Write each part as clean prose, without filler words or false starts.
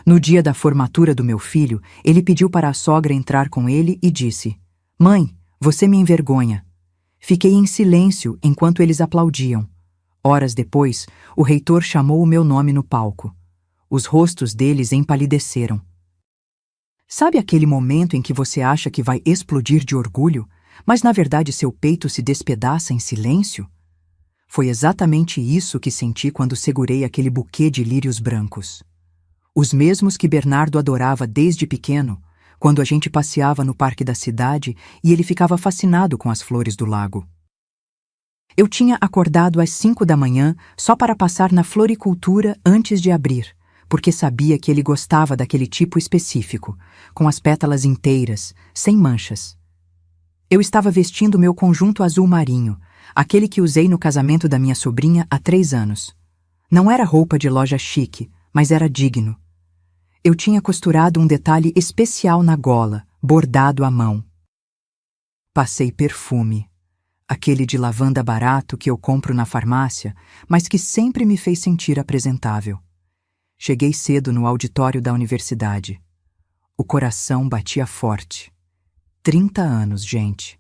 No dia da formatura do meu filho, ele pediu para a sogra entrar com ele e disse: "Mãe, você me envergonha." Fiquei em silêncio enquanto eles aplaudiam. Horas depois, o reitor chamou o meu nome no palco. Os rostos deles empalideceram. Sabe aquele momento em que você acha que vai explodir de orgulho, mas na verdade seu peito se despedaça em silêncio? Foi exatamente isso que senti quando segurei aquele buquê de lírios brancos. Os mesmos que Bernardo adorava desde pequeno, quando a gente passeava no parque da cidade e ele ficava fascinado com as flores do lago. Eu tinha acordado às 5 da manhã só para passar na floricultura antes de abrir, porque sabia que ele gostava daquele tipo específico, com as pétalas inteiras, sem manchas. Eu estava vestindo meu conjunto azul marinho, aquele que usei no casamento da minha sobrinha há 3 anos. Não era roupa de loja chique, mas era digno. Eu tinha costurado um detalhe especial na gola, bordado à mão. Passei perfume, aquele de lavanda barato que eu compro na farmácia, mas que sempre me fez sentir apresentável. Cheguei cedo no auditório da universidade. O coração batia forte. 30 anos, gente.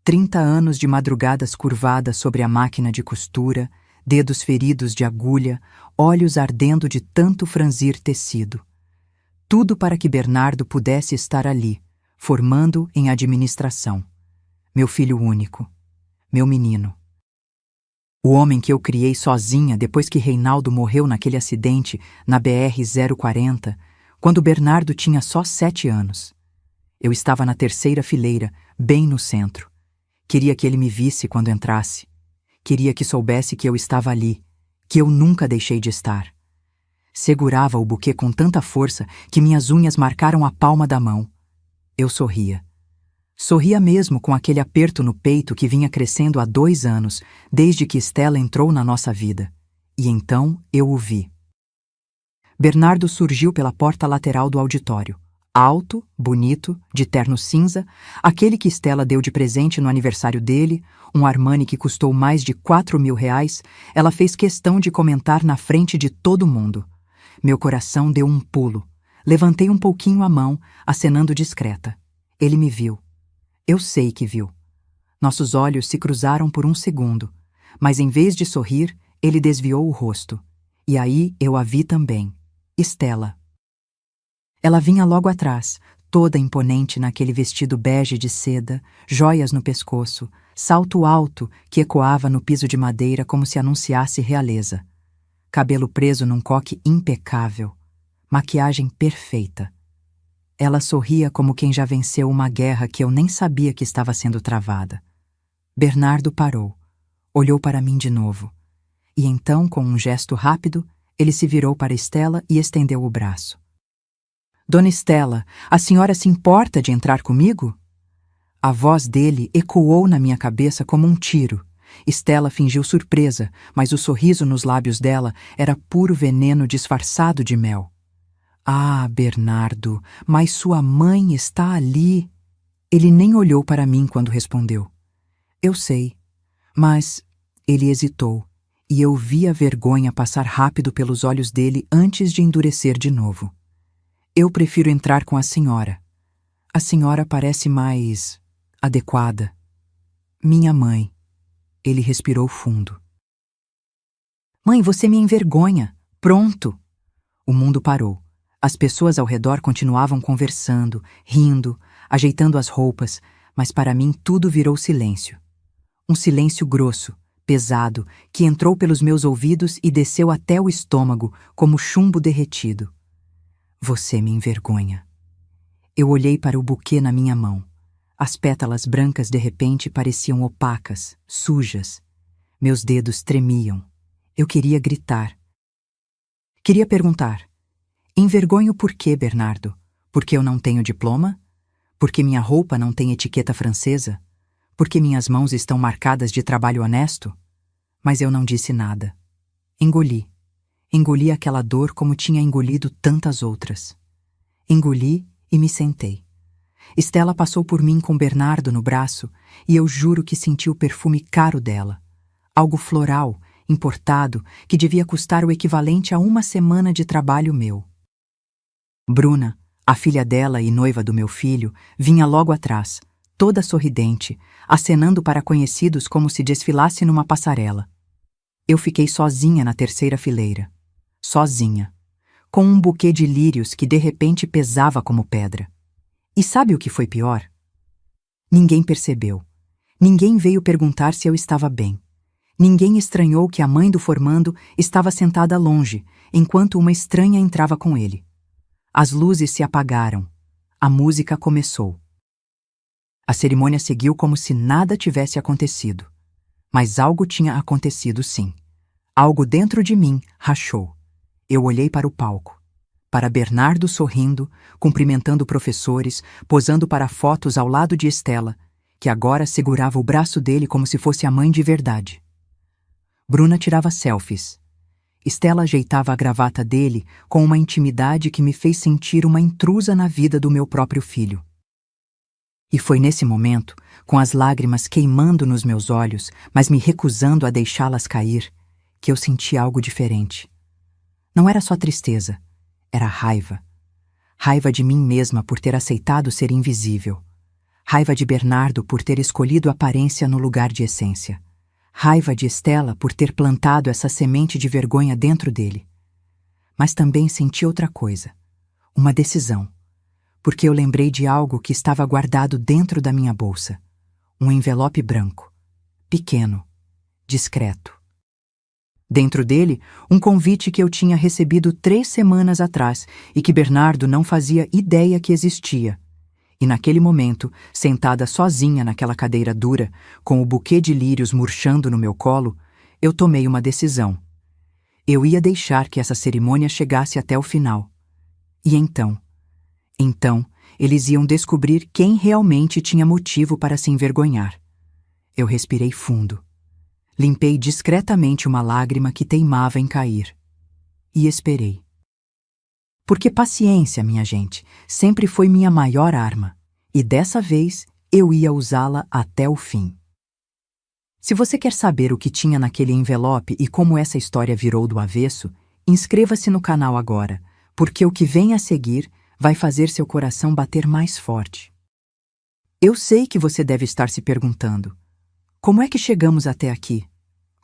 30 anos de madrugadas curvadas sobre a máquina de costura, dedos feridos de agulha, olhos ardendo de tanto franzir tecido. Tudo para que Bernardo pudesse estar ali, formando em administração. Meu filho único. Meu menino. O homem que eu criei sozinha depois que Reinaldo morreu naquele acidente na BR-040, quando Bernardo tinha só 7 anos. Eu estava na terceira fileira, bem no centro. Queria que ele me visse quando entrasse. Queria que soubesse que eu estava ali, que eu nunca deixei de estar. Segurava o buquê com tanta força que minhas unhas marcaram a palma da mão. Eu sorria. Sorria mesmo com aquele aperto no peito que vinha crescendo há 2 anos, desde que Stella entrou na nossa vida. E então eu o vi. Bernardo surgiu pela porta lateral do auditório. Alto, bonito, de terno cinza, aquele que Stella deu de presente no aniversário dele, um Armani que custou mais de R$ 4.000, ela fez questão de comentar na frente de todo mundo. Meu coração deu um pulo. Levantei um pouquinho a mão, acenando discreta. Ele me viu. Eu sei que viu. Nossos olhos se cruzaram por um segundo, mas em vez de sorrir, ele desviou o rosto. E aí eu a vi também. Stella. Ela vinha logo atrás, toda imponente naquele vestido bege de seda, joias no pescoço, salto alto que ecoava no piso de madeira como se anunciasse realeza. Cabelo preso num coque impecável, maquiagem perfeita. Ela sorria como quem já venceu uma guerra que eu nem sabia que estava sendo travada. Bernardo parou, olhou para mim de novo. E então, com um gesto rápido, ele se virou para Stella e estendeu o braço. "Dona Stella, a senhora se importa de entrar comigo?" A voz dele ecoou na minha cabeça como um tiro. Stella fingiu surpresa, mas o sorriso nos lábios dela era puro veneno disfarçado de mel. "Ah, Bernardo, mas sua mãe está ali." Ele nem olhou para mim quando respondeu. "Eu sei." Mas ele hesitou, e eu vi a vergonha passar rápido pelos olhos dele antes de endurecer de novo. "Eu prefiro entrar com a senhora. A senhora parece mais adequada." "Minha mãe." Ele respirou fundo. "Mãe, você me envergonha." Pronto. O mundo parou. As pessoas ao redor continuavam conversando, rindo, ajeitando as roupas, mas para mim tudo virou silêncio. Um silêncio grosso, pesado, que entrou pelos meus ouvidos e desceu até o estômago, como chumbo derretido. "Você me envergonha." Eu olhei para o buquê na minha mão. As pétalas brancas de repente pareciam opacas, sujas. Meus dedos tremiam. Eu queria gritar. Queria perguntar: "Envergonho por quê, Bernardo? Porque eu não tenho diploma? Porque minha roupa não tem etiqueta francesa? Porque minhas mãos estão marcadas de trabalho honesto?" Mas eu não disse nada. Engoli. Engoli aquela dor como tinha engolido tantas outras. Engoli e me sentei. Stella passou por mim com Bernardo no braço e eu juro que senti o perfume caro dela. Algo floral, importado, que devia custar o equivalente a uma semana de trabalho meu. Bruna, a filha dela e noiva do meu filho, vinha logo atrás, toda sorridente, acenando para conhecidos como se desfilasse numa passarela. Eu fiquei sozinha na terceira fileira. Sozinha. Com um buquê de lírios que de repente pesava como pedra. E sabe o que foi pior? Ninguém percebeu. Ninguém veio perguntar se eu estava bem. Ninguém estranhou que a mãe do formando estava sentada longe, enquanto uma estranha entrava com ele. As luzes se apagaram. A música começou. A cerimônia seguiu como se nada tivesse acontecido. Mas algo tinha acontecido, sim. Algo dentro de mim rachou. Eu olhei para o palco. Para Bernardo sorrindo, cumprimentando professores, posando para fotos ao lado de Estela, que agora segurava o braço dele como se fosse a mãe de verdade. Bruna tirava selfies. Estela ajeitava a gravata dele com uma intimidade que me fez sentir uma intrusa na vida do meu próprio filho. E foi nesse momento, com as lágrimas queimando nos meus olhos, mas me recusando a deixá-las cair, que eu senti algo diferente. Não era só tristeza, era raiva. Raiva de mim mesma por ter aceitado ser invisível. Raiva de Bernardo por ter escolhido aparência no lugar de essência. Raiva de Estela por ter plantado essa semente de vergonha dentro dele. Mas também senti outra coisa, uma decisão, porque eu lembrei de algo que estava guardado dentro da minha bolsa. Um envelope branco, pequeno, discreto. Dentro dele, um convite que eu tinha recebido 3 semanas atrás e que Bernardo não fazia ideia que existia. E naquele momento, sentada sozinha naquela cadeira dura, com o buquê de lírios murchando no meu colo, eu tomei uma decisão. Eu ia deixar que essa cerimônia chegasse até o final. E então, eles iam descobrir quem realmente tinha motivo para se envergonhar. Eu respirei fundo. Limpei discretamente uma lágrima que teimava em cair. E esperei. Porque paciência, minha gente, sempre foi minha maior arma. E dessa vez, eu ia usá-la até o fim. Se você quer saber o que tinha naquele envelope e como essa história virou do avesso, inscreva-se no canal agora, porque o que vem a seguir vai fazer seu coração bater mais forte. Eu sei que você deve estar se perguntando: como é que chegamos até aqui?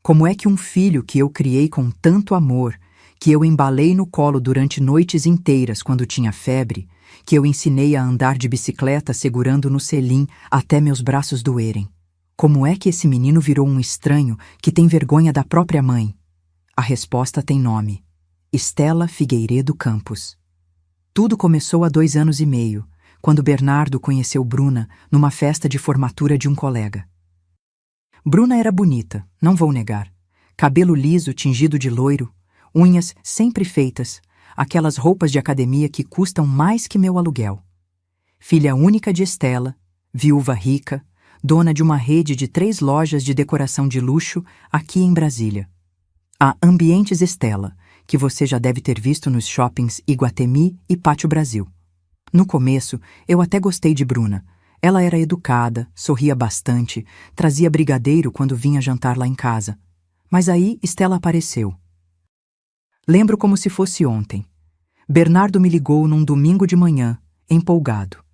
Como é que um filho que eu criei com tanto amor, que eu embalei no colo durante noites inteiras quando tinha febre, que eu ensinei a andar de bicicleta segurando no selim até meus braços doerem. Como é que esse menino virou um estranho que tem vergonha da própria mãe? A resposta tem nome: Estela Figueiredo Campos. Tudo começou há 2 anos e meio, quando Bernardo conheceu Bruna numa festa de formatura de um colega. Bruna era bonita, não vou negar. Cabelo liso tingido de loiro, unhas sempre feitas, aquelas roupas de academia que custam mais que meu aluguel. Filha única de Estela, viúva rica, dona de uma rede de 3 lojas de decoração de luxo aqui em Brasília. A Ambientes Estela, que você já deve ter visto nos shoppings Iguatemi e Pátio Brasil. No começo, eu até gostei de Bruna. Ela era educada, sorria bastante, trazia brigadeiro quando vinha jantar lá em casa. Mas aí Estela apareceu. Lembro como se fosse ontem. Bernardo me ligou num domingo de manhã, empolgado.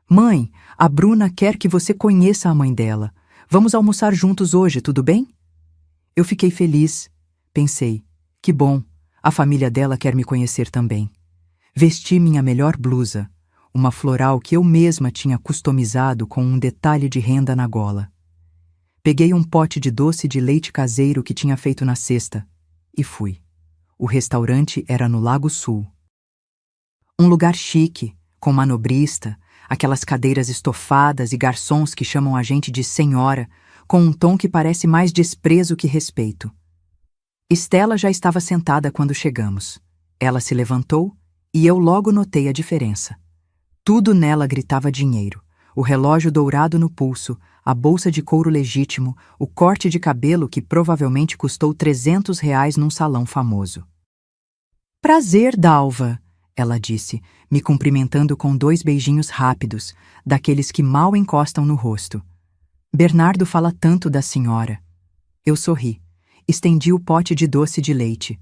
Mãe, a Bruna quer que você conheça a mãe dela. Vamos almoçar juntos hoje, tudo bem? Eu fiquei feliz. Pensei, que bom, a família dela quer me conhecer também. Vesti minha melhor blusa, uma floral que eu mesma tinha customizado com um detalhe de renda na gola. Peguei um pote de doce de leite caseiro que tinha feito na cesta e fui. O restaurante era no Lago Sul. Um lugar chique, com manobrista, aquelas cadeiras estofadas e garçons que chamam a gente de senhora, com um tom que parece mais desprezo que respeito. Estela já estava sentada quando chegamos. Ela se levantou e eu logo notei a diferença. Tudo nela gritava dinheiro. O relógio dourado no pulso, a bolsa de couro legítimo, o corte de cabelo que provavelmente custou R$ 300 num salão famoso. Prazer, Dalva, ela disse, me cumprimentando com 2 beijinhos rápidos, daqueles que mal encostam no rosto. Bernardo fala tanto da senhora. Eu sorri. Estendi o pote de doce de leite.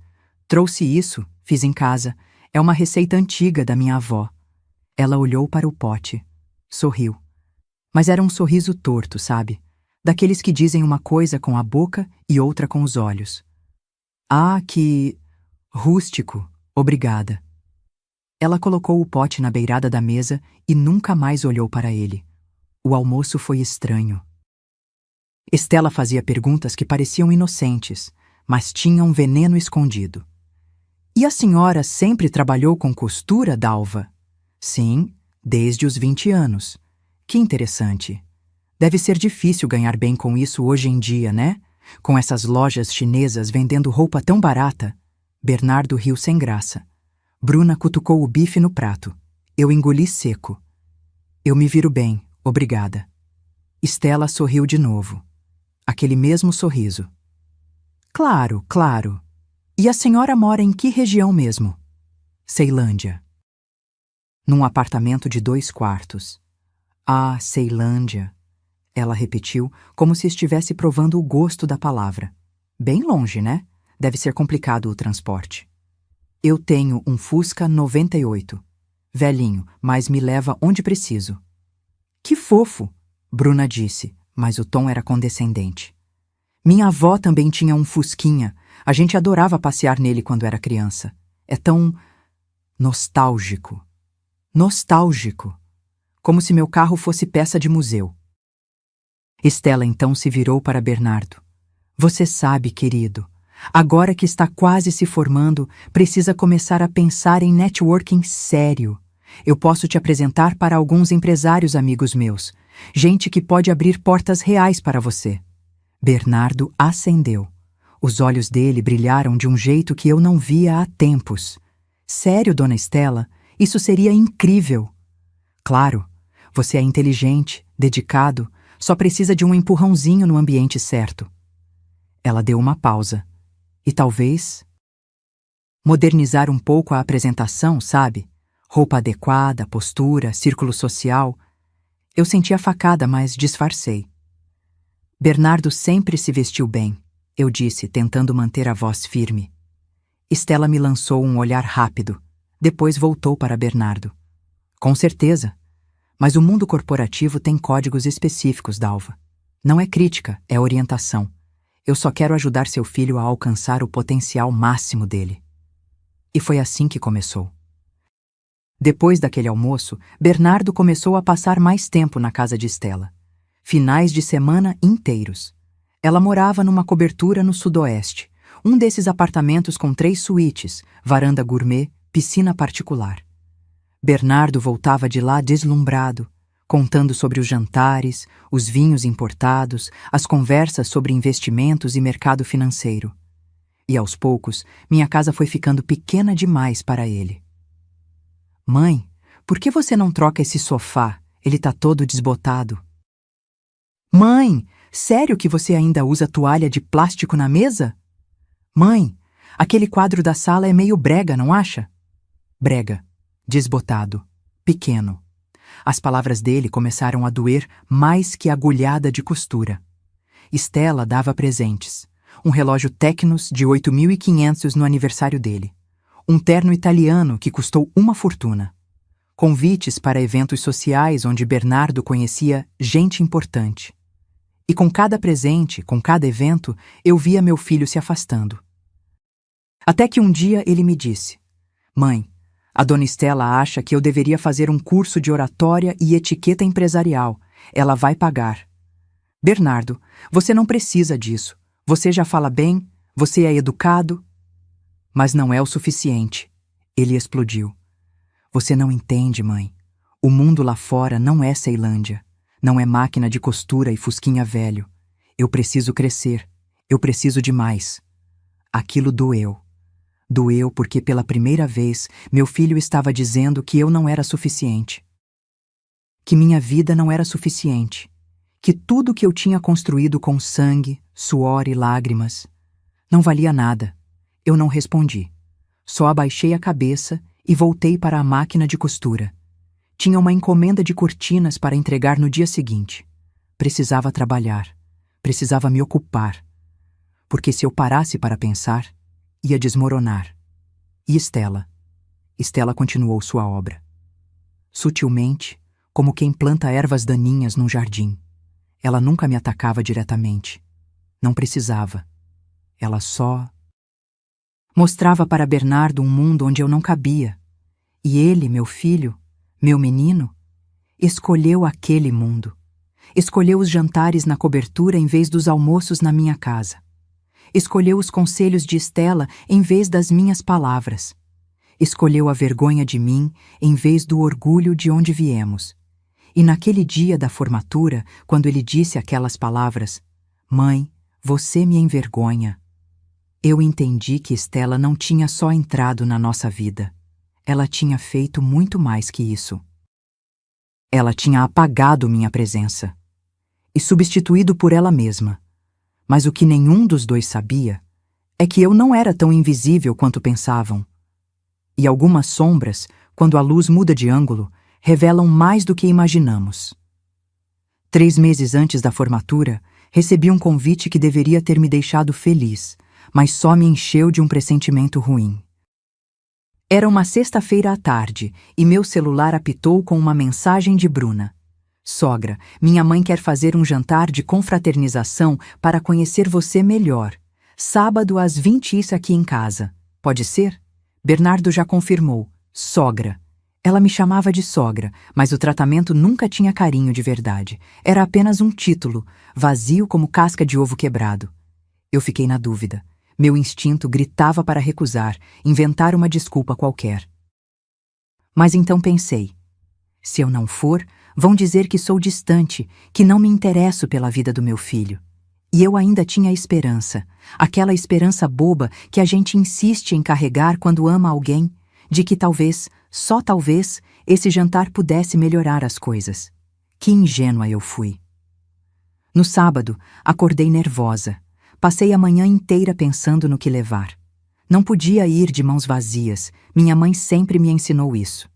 Trouxe isso, fiz em casa. É uma receita antiga da minha avó. Ela olhou para o pote. Sorriu. Mas era um sorriso torto, sabe? Daqueles que dizem uma coisa com a boca e outra com os olhos. Ah, que... rústico. Obrigada. Ela colocou o pote na beirada da mesa e nunca mais olhou para ele. O almoço foi estranho. Estela fazia perguntas que pareciam inocentes, mas tinham veneno escondido. E a senhora sempre trabalhou com costura, Dalva? Sim, desde os 20 anos. Que interessante. Deve ser difícil ganhar bem com isso hoje em dia, né? Com essas lojas chinesas vendendo roupa tão barata. Bernardo riu sem graça. Bruna cutucou o bife no prato. Eu engoli seco. Eu me viro bem, obrigada. Estela sorriu de novo. Aquele mesmo sorriso. Claro, claro. E a senhora mora em que região mesmo? Ceilândia. Num apartamento de 2 quartos. Ah, Ceilândia. Ela repetiu, como se estivesse provando o gosto da palavra. Bem longe, né? Deve ser complicado o transporte. Eu tenho um Fusca 98. Velhinho, mas me leva onde preciso. Que fofo, Bruna disse, mas o tom era condescendente. Minha avó também tinha um Fusquinha. A gente adorava passear nele quando era criança. É tão... nostálgico. Nostálgico. Como se meu carro fosse peça de museu. Estela então se virou para Bernardo. Você sabe, querido, agora que está quase se formando, precisa começar a pensar em networking sério. Eu posso te apresentar para alguns empresários amigos meus, gente que pode abrir portas reais para você. Bernardo acendeu. Os olhos dele brilharam de um jeito que eu não via há tempos. Sério, dona Estela, isso seria incrível. Claro, você é inteligente, dedicado, só precisa de um empurrãozinho no ambiente certo. Ela deu uma pausa. E talvez... modernizar um pouco a apresentação, sabe? Roupa adequada, postura, círculo social. Eu senti a facada, mas disfarcei. Bernardo sempre se vestiu bem, eu disse, tentando manter a voz firme. Estela me lançou um olhar rápido. Depois voltou para Bernardo. Com certeza. Mas o mundo corporativo tem códigos específicos, Dalva. Não é crítica, é orientação. Eu só quero ajudar seu filho a alcançar o potencial máximo dele. E foi assim que começou. Depois daquele almoço, Bernardo começou a passar mais tempo na casa de Estela. Finais de semana inteiros. Ela morava numa cobertura no sudoeste, um desses apartamentos com 3 suítes, varanda gourmet, piscina particular. Bernardo voltava de lá deslumbrado, contando sobre os jantares, os vinhos importados, as conversas sobre investimentos e mercado financeiro. E aos poucos, minha casa foi ficando pequena demais para ele. Mãe, por que você não troca esse sofá? Ele tá todo desbotado. Mãe, sério que você ainda usa toalha de plástico na mesa? Mãe, aquele quadro da sala é meio brega, não acha? Brega, desbotado, pequeno. As palavras dele começaram a doer mais que agulhada de costura. Estela dava presentes. Um relógio Tecnos de 8.500 no aniversário dele. Um terno italiano que custou uma fortuna. Convites para eventos sociais onde Bernardo conhecia gente importante. E com cada presente, com cada evento, eu via meu filho se afastando. Até que um dia ele me disse: Mãe, a dona Estela acha que eu deveria fazer um curso de oratória e etiqueta empresarial. Ela vai pagar. Bernardo, você não precisa disso. Você já fala bem, você é educado. Mas não é o suficiente. Ele explodiu. Você não entende, mãe. O mundo lá fora não é Ceilândia. Não é máquina de costura e fusquinha velho. Eu preciso crescer. Eu preciso de mais. Aquilo doeu. Doeu porque pela primeira vez meu filho estava dizendo que eu não era suficiente. Que minha vida não era suficiente. Que tudo que eu tinha construído com sangue, suor e lágrimas não valia nada. Eu não respondi. Só abaixei a cabeça e voltei para a máquina de costura. Tinha uma encomenda de cortinas para entregar no dia seguinte. Precisava trabalhar. Precisava me ocupar. Porque se eu parasse para pensar, ia desmoronar. E Estela? Estela continuou sua obra. Sutilmente, como quem planta ervas daninhas num jardim. Ela nunca me atacava diretamente. Não precisava. Ela só mostrava para Bernardo um mundo onde eu não cabia. E ele, meu filho, meu menino, escolheu aquele mundo. Escolheu os jantares na cobertura em vez dos almoços na minha casa. Escolheu os conselhos de Estela em vez das minhas palavras. Escolheu a vergonha de mim em vez do orgulho de onde viemos. E naquele dia da formatura, quando ele disse aquelas palavras, "Mãe, você me envergonha", eu entendi que Estela não tinha só entrado na nossa vida. Ela tinha feito muito mais que isso. Ela tinha apagado minha presença e substituído por ela mesma. Mas o que nenhum dos dois sabia é que eu não era tão invisível quanto pensavam. E algumas sombras, quando a luz muda de ângulo, revelam mais do que imaginamos. 3 meses antes da formatura, recebi um convite que deveria ter me deixado feliz, mas só me encheu de um pressentimento ruim. Era uma sexta-feira à tarde e meu celular apitou com uma mensagem de Bruna. "Sogra, minha mãe quer fazer um jantar de confraternização para conhecer você melhor. Sábado às 20 isso aqui em casa. Pode ser?" Bernardo já confirmou. Sogra. Ela me chamava de sogra, mas o tratamento nunca tinha carinho de verdade. Era apenas um título, vazio como casca de ovo quebrado. Eu fiquei na dúvida. Meu instinto gritava para recusar, inventar uma desculpa qualquer. Mas então pensei, se eu não for, vão dizer que sou distante, que não me interesso pela vida do meu filho. E eu ainda tinha esperança, aquela esperança boba que a gente insiste em carregar quando ama alguém, de que talvez, só talvez, esse jantar pudesse melhorar as coisas. Que ingênua eu fui. No sábado, acordei nervosa. Passei a manhã inteira pensando no que levar. Não podia ir de mãos vazias, minha mãe sempre me ensinou isso.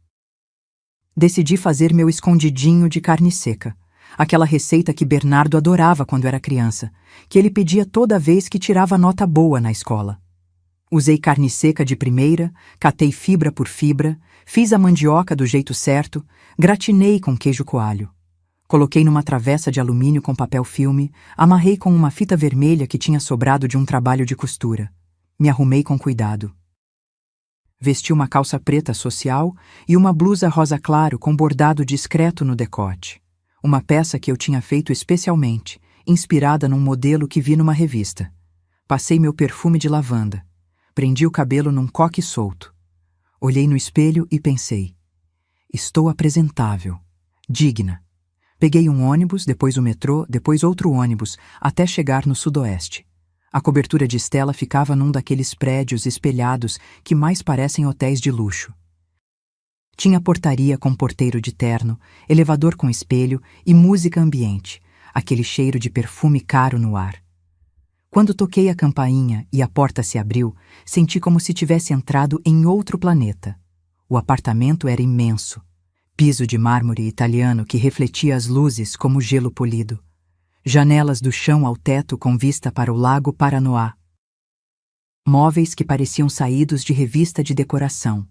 Decidi fazer meu escondidinho de carne seca, aquela receita que Bernardo adorava quando era criança, que ele pedia toda vez que tirava nota boa na escola. Usei carne seca de primeira, catei fibra por fibra, fiz a mandioca do jeito certo, gratinei com queijo coalho. Coloquei numa travessa de alumínio com papel filme, amarrei com uma fita vermelha que tinha sobrado de um trabalho de costura. Me arrumei com cuidado. Vesti uma calça preta social e uma blusa rosa claro com bordado discreto no decote. Uma peça que eu tinha feito especialmente, inspirada num modelo que vi numa revista. Passei meu perfume de lavanda. Prendi o cabelo num coque solto. Olhei no espelho e pensei, estou apresentável, digna. Peguei um ônibus, depois o metrô, depois outro ônibus, até chegar no sudoeste. A cobertura de Estela ficava num daqueles prédios espelhados que mais parecem hotéis de luxo. Tinha portaria com porteiro de terno, elevador com espelho e música ambiente, aquele cheiro de perfume caro no ar. Quando toquei a campainha e a porta se abriu, senti como se tivesse entrado em outro planeta. O apartamento era imenso. Piso de mármore italiano que refletia as luzes como gelo polido. Janelas do chão ao teto com vista para o lago Paranoá. Móveis que pareciam saídos de revista de decoração.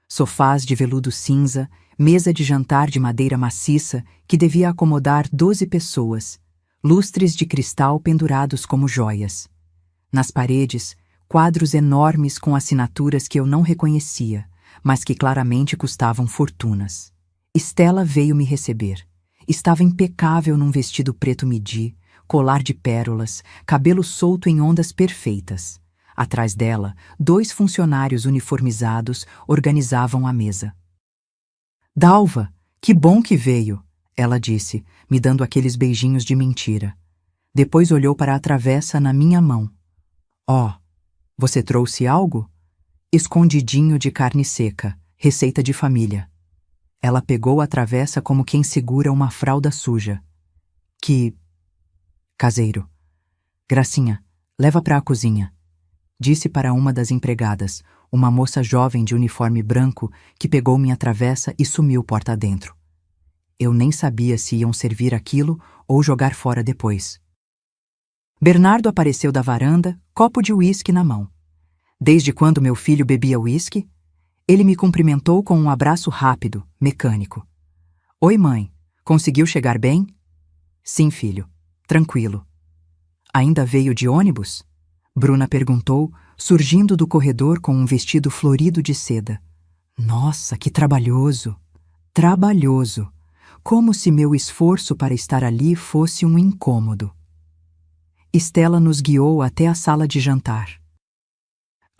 Sofás de veludo cinza, mesa de jantar de madeira maciça que devia acomodar 12 pessoas. Lustres de cristal pendurados como joias. Nas paredes, quadros enormes com assinaturas que eu não reconhecia, mas que claramente custavam fortunas. Estela veio me receber. Estava impecável num vestido preto midi, colar de pérolas, cabelo solto em ondas perfeitas. Atrás dela, 2 funcionários uniformizados organizavam a mesa. "Dalva, que bom que veio", ela disse, me dando aqueles beijinhos de mentira. Depois olhou para a travessa na minha mão. "Ó, você trouxe algo?" "Escondidinho de carne seca, receita de família." Ela pegou a travessa como quem segura uma fralda suja. "Que caseiro. Gracinha, leva para a cozinha", disse para uma das empregadas, uma moça jovem de uniforme branco que pegou minha travessa e sumiu porta adentro. Eu nem sabia se iam servir aquilo ou jogar fora depois. Bernardo apareceu da varanda, copo de uísque na mão. "Desde quando meu filho bebia uísque?" Ele me cumprimentou com um abraço rápido, mecânico. Oi, mãe. Conseguiu chegar bem? Sim, filho. Tranquilo. Ainda veio de ônibus? Bruna perguntou, surgindo do corredor com um vestido florido de seda. Nossa, que trabalhoso! Trabalhoso! Como se meu esforço para estar ali fosse um incômodo. Estela nos guiou até a sala de jantar.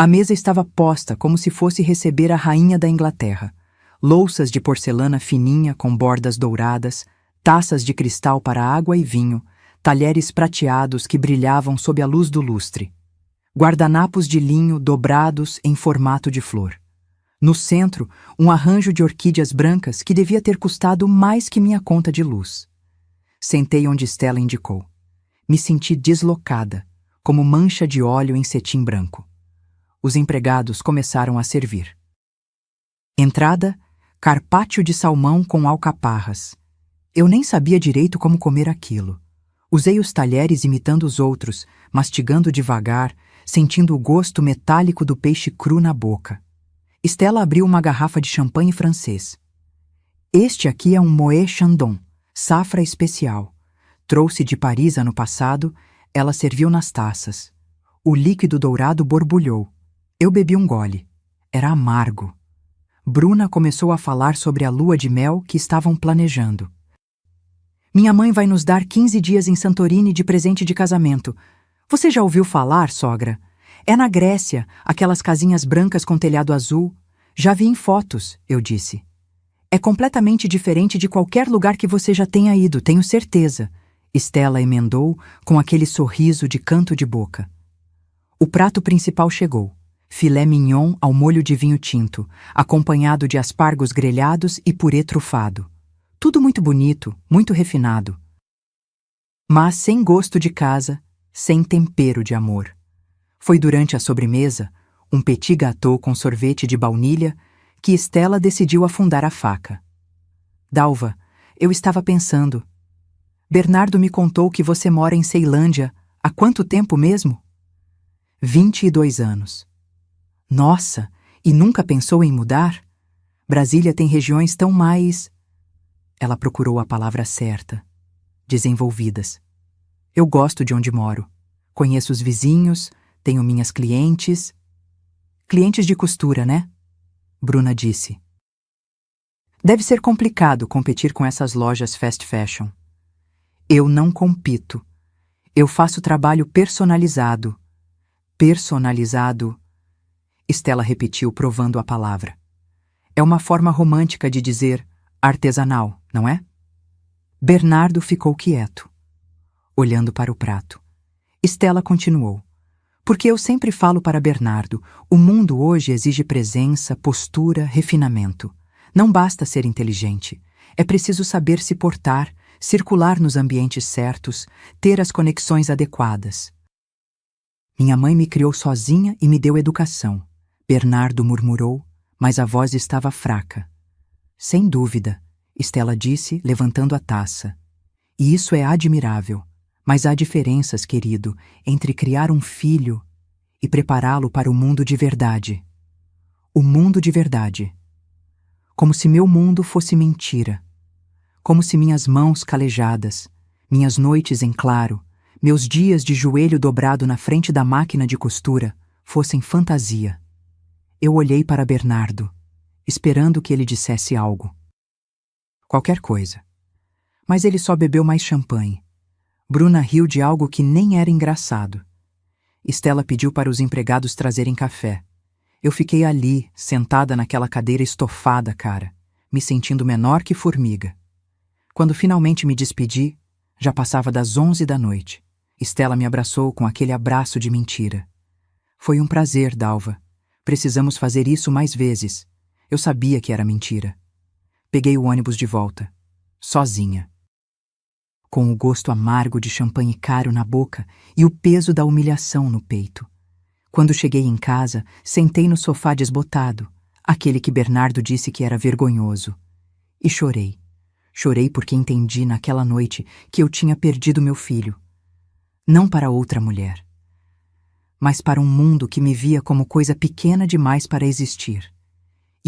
A mesa estava posta como se fosse receber a rainha da Inglaterra. Louças de porcelana fininha com bordas douradas, taças de cristal para água e vinho, talheres prateados que brilhavam sob a luz do lustre. Guardanapos de linho dobrados em formato de flor. No centro, um arranjo de orquídeas brancas que devia ter custado mais que minha conta de luz. Sentei onde Stella indicou. Me senti deslocada, como mancha de óleo em cetim branco. Os empregados começaram a servir. Entrada, carpaccio de salmão com alcaparras. Eu nem sabia direito como comer aquilo. Usei os talheres imitando os outros, mastigando devagar, sentindo o gosto metálico do peixe cru na boca. Stella abriu uma garrafa de champanhe francês. Este aqui é um Moët Chandon, safra especial. Trouxe de Paris ano passado, ela serviu nas taças. O líquido dourado borbulhou. Eu bebi um gole. Era amargo. Bruna começou a falar sobre a lua de mel que estavam planejando. Minha mãe vai nos dar 15 dias em Santorini de presente de casamento. Você já ouviu falar, sogra? É na Grécia, aquelas casinhas brancas com telhado azul. Já vi em fotos, eu disse. É completamente diferente de qualquer lugar que você já tenha ido, tenho certeza. Stella emendou com aquele sorriso de canto de boca. O prato principal chegou. Filé mignon ao molho de vinho tinto, acompanhado de aspargos grelhados e purê trufado. Tudo muito bonito, muito refinado. Mas sem gosto de casa, sem tempero de amor. Foi durante a sobremesa, um petit gâteau com sorvete de baunilha, que Stella decidiu afundar a faca. Dalva, eu estava pensando. Bernardo me contou que você mora em Ceilândia há quanto tempo mesmo? 22 anos. Nossa, e nunca pensou em mudar? Brasília tem regiões tão mais... Ela procurou a palavra certa. Desenvolvidas. Eu gosto de onde moro. Conheço os vizinhos, tenho minhas clientes... Clientes de costura, né? Bruna disse. Deve ser complicado competir com essas lojas fast fashion. Eu não compito. Eu faço trabalho personalizado. Personalizado... Stella repetiu, provando a palavra. É uma forma romântica de dizer artesanal, não é? Bernardo ficou quieto, olhando para o prato. Stella continuou. Porque eu sempre falo para Bernardo, o mundo hoje exige presença, postura, refinamento. Não basta ser inteligente. É preciso saber se portar, circular nos ambientes certos, ter as conexões adequadas. Minha mãe me criou sozinha e me deu educação. Bernardo murmurou, mas a voz estava fraca. Sem dúvida, Stella disse, levantando a taça. E isso é admirável. Mas há diferenças, querido, entre criar um filho e prepará-lo para o mundo de verdade. O mundo de verdade. Como se meu mundo fosse mentira. Como se minhas mãos calejadas, minhas noites em claro, meus dias de joelho dobrado na frente da máquina de costura fossem fantasia. Eu olhei para Bernardo, esperando que ele dissesse algo. Qualquer coisa. Mas ele só bebeu mais champanhe. Bruna riu de algo que nem era engraçado. Stella pediu para os empregados trazerem café. Eu fiquei ali, sentada naquela cadeira estofada, cara, me sentindo menor que formiga. Quando finalmente me despedi, já passava das 11 da noite. Stella me abraçou com aquele abraço de mentira. Foi um prazer, Dalva. Precisamos fazer isso mais vezes. Eu sabia que era mentira. Peguei o ônibus de volta, sozinha. Com o gosto amargo de champanhe caro na boca e o peso da humilhação no peito. Quando cheguei em casa, sentei no sofá desbotado, aquele que Bernardo disse que era vergonhoso. E chorei. Chorei porque entendi naquela noite que eu tinha perdido meu filho. Não para outra mulher, mas para um mundo que me via como coisa pequena demais para existir.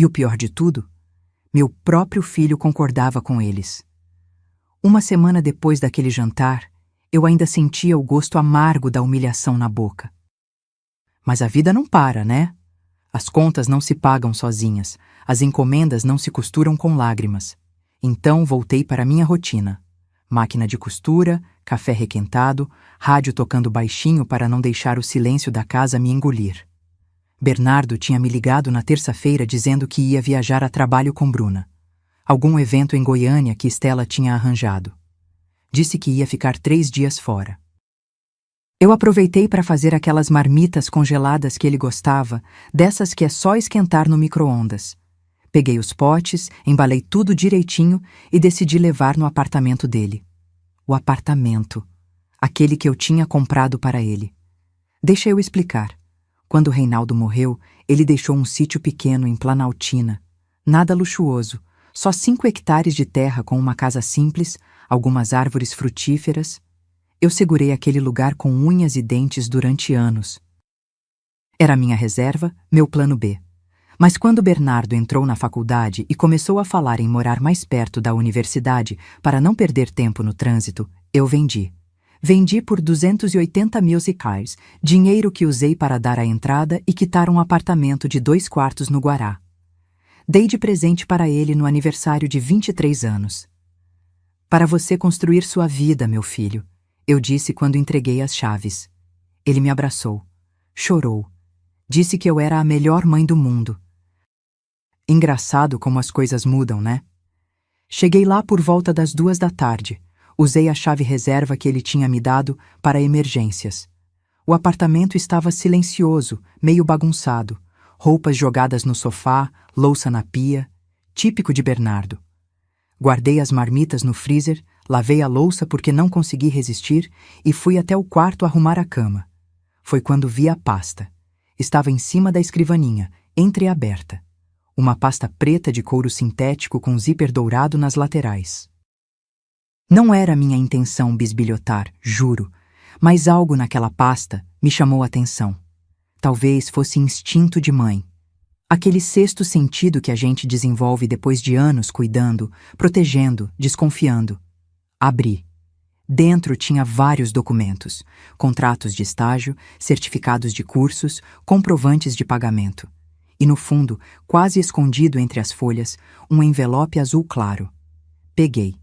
E o pior de tudo, meu próprio filho concordava com eles. Uma semana depois daquele jantar, eu ainda sentia o gosto amargo da humilhação na boca. Mas a vida não para, né? As contas não se pagam sozinhas, as encomendas não se costuram com lágrimas. Então voltei para minha rotina. Máquina de costura, café requentado, rádio tocando baixinho para não deixar o silêncio da casa me engolir. Bernardo tinha me ligado na terça-feira dizendo que ia viajar a trabalho com Bruna. Algum evento em Goiânia que Estela tinha arranjado. Disse que ia ficar 3 dias fora. Eu aproveitei para fazer aquelas marmitas congeladas que ele gostava, dessas que é só esquentar no micro-ondas. Peguei os potes, embalei tudo direitinho e decidi levar no apartamento dele. O apartamento. Aquele que eu tinha comprado para ele. Deixa eu explicar. Quando o Reinaldo morreu, ele deixou um sítio pequeno em Planaltina. Nada luxuoso, só 5 hectares de terra com uma casa simples, algumas árvores frutíferas. Eu segurei aquele lugar com unhas e dentes durante anos. Era minha reserva, meu plano B. Mas quando Bernardo entrou na faculdade e começou a falar em morar mais perto da universidade para não perder tempo no trânsito, eu vendi. Vendi por 280 mil reais, dinheiro que usei para dar a entrada e quitar um apartamento de 2 quartos no Guará. Dei de presente para ele no aniversário de 23 anos. Para você construir sua vida, meu filho, eu disse quando entreguei as chaves. Ele me abraçou, chorou, disse que eu era a melhor mãe do mundo. Engraçado como as coisas mudam, né? Cheguei lá por volta das 2 da tarde. Usei a chave reserva que ele tinha me dado para emergências. O apartamento estava silencioso, meio bagunçado. Roupas jogadas no sofá, louça na pia. Típico de Bernardo. Guardei as marmitas no freezer, lavei a louça porque não consegui resistir e fui até o quarto arrumar a cama. Foi quando vi a pasta. Estava em cima da escrivaninha, entreaberta. Uma pasta preta de couro sintético com zíper dourado nas laterais. Não era minha intenção bisbilhotar, juro, mas algo naquela pasta me chamou a atenção. Talvez fosse instinto de mãe. Aquele sexto sentido que a gente desenvolve depois de anos cuidando, protegendo, desconfiando. Abri. Dentro tinha vários documentos, contratos de estágio, certificados de cursos, comprovantes de pagamento. E no fundo, quase escondido entre as folhas, um envelope azul claro. Peguei.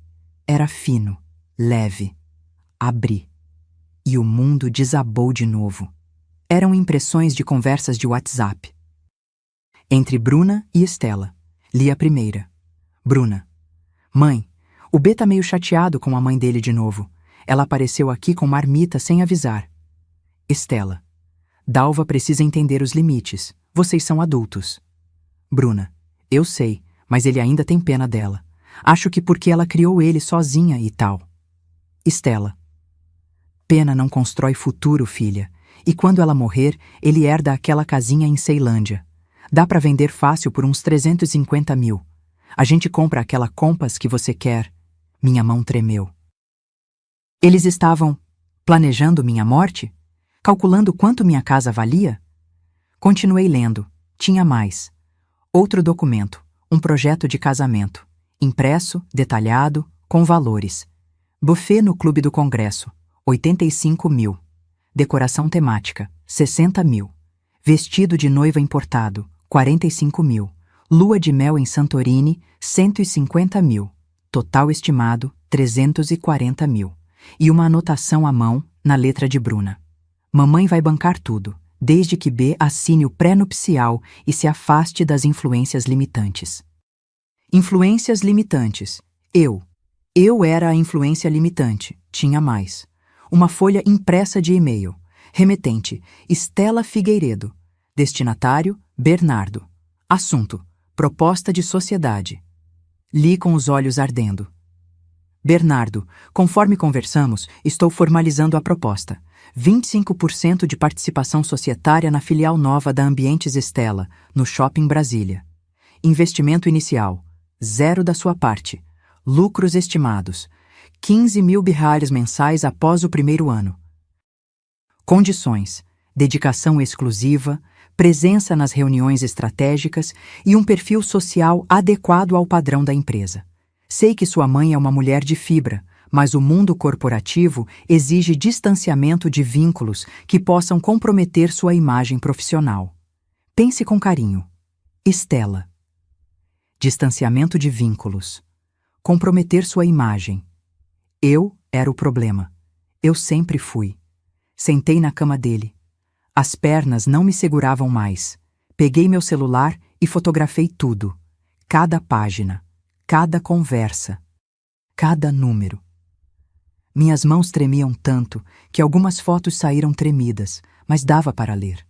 Era fino, leve. Abri. E o mundo desabou de novo. Eram impressões de conversas de WhatsApp. Entre Bruna e Estela. Li a primeira. Bruna. Mãe, o B tá meio chateado com a mãe dele de novo. Ela apareceu aqui com marmita sem avisar. Estela. Dalva precisa entender os limites. Vocês são adultos. Bruna. Eu sei, mas ele ainda tem pena dela. Acho que porque ela criou ele sozinha e tal. Estela. Pena não constrói futuro, filha. E quando ela morrer, ele herda aquela casinha em Ceilândia. Dá pra vender fácil por uns 350 mil. A gente compra aquela Compass que você quer. Minha mão tremeu. Eles estavam planejando minha morte? Calculando quanto minha casa valia? Continuei lendo. Tinha mais. Outro documento. Um projeto de casamento. Impresso, detalhado, com valores. Buffet no Clube do Congresso. 85 mil. Decoração temática. 60 mil. Vestido de noiva importado. 45 mil. Lua de mel em Santorini. 150 mil. Total estimado. 340 mil. E uma anotação à mão, na letra de Bruna. Mamãe vai bancar tudo, desde que B assine o pré-nupcial e se afaste das influências limitantes. Influências limitantes. Eu era a influência limitante. Tinha mais. Uma folha impressa de e-mail. Remetente, Estela Figueiredo. Destinatário, Bernardo. Assunto, proposta de sociedade. Li com os olhos ardendo. Bernardo, conforme conversamos, estou formalizando a proposta. 25% de participação societária na filial nova da Ambientes Estela, no Shopping Brasília. Investimento inicial, 0 da sua parte. Lucros estimados, 15 mil birralhas mensais após o primeiro ano. Condições, dedicação exclusiva, presença nas reuniões estratégicas e um perfil social adequado ao padrão da empresa. Sei que sua mãe é uma mulher de fibra, mas o mundo corporativo exige distanciamento de vínculos que possam comprometer sua imagem profissional. Pense com carinho. Estela. Distanciamento de vínculos. Comprometer sua imagem. Eu era o problema. Eu sempre fui. Sentei na cama dele. As pernas não me seguravam mais. Peguei meu celular e fotografei tudo. Cada página, cada conversa, cada número. Minhas mãos tremiam tanto que algumas fotos saíram tremidas, mas dava para ler.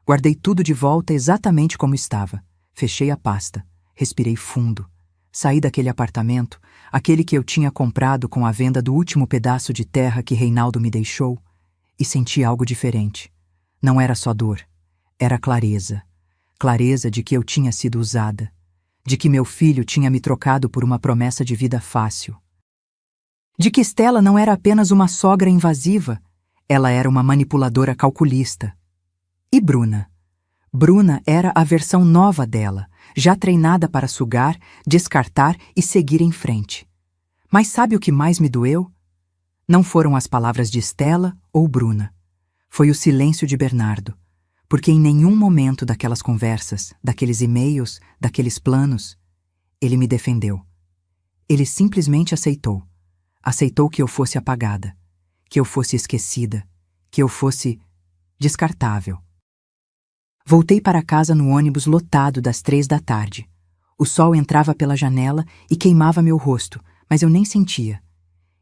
Guardei tudo de volta exatamente como estava. Fechei a pasta. Respirei fundo. Saí daquele apartamento, aquele que eu tinha comprado com a venda do último pedaço de terra que Reinaldo me deixou, e senti algo diferente. Não era só dor, era clareza. Clareza de que eu tinha sido usada, de que meu filho tinha me trocado por uma promessa de vida fácil. De que Estela não era apenas uma sogra invasiva, ela era uma manipuladora calculista. E Bruna? Bruna era a versão nova dela, já treinada para sugar, descartar e seguir em frente. Mas sabe o que mais me doeu? Não foram as palavras de Estela ou Bruna. Foi o silêncio de Bernardo, porque em nenhum momento daquelas conversas, daqueles e-mails, daqueles planos, ele me defendeu. Ele simplesmente aceitou. Aceitou que eu fosse apagada, que eu fosse esquecida, que eu fosse descartável. Voltei para casa no ônibus lotado das 3 da tarde. O sol entrava pela janela e queimava meu rosto, mas eu nem sentia.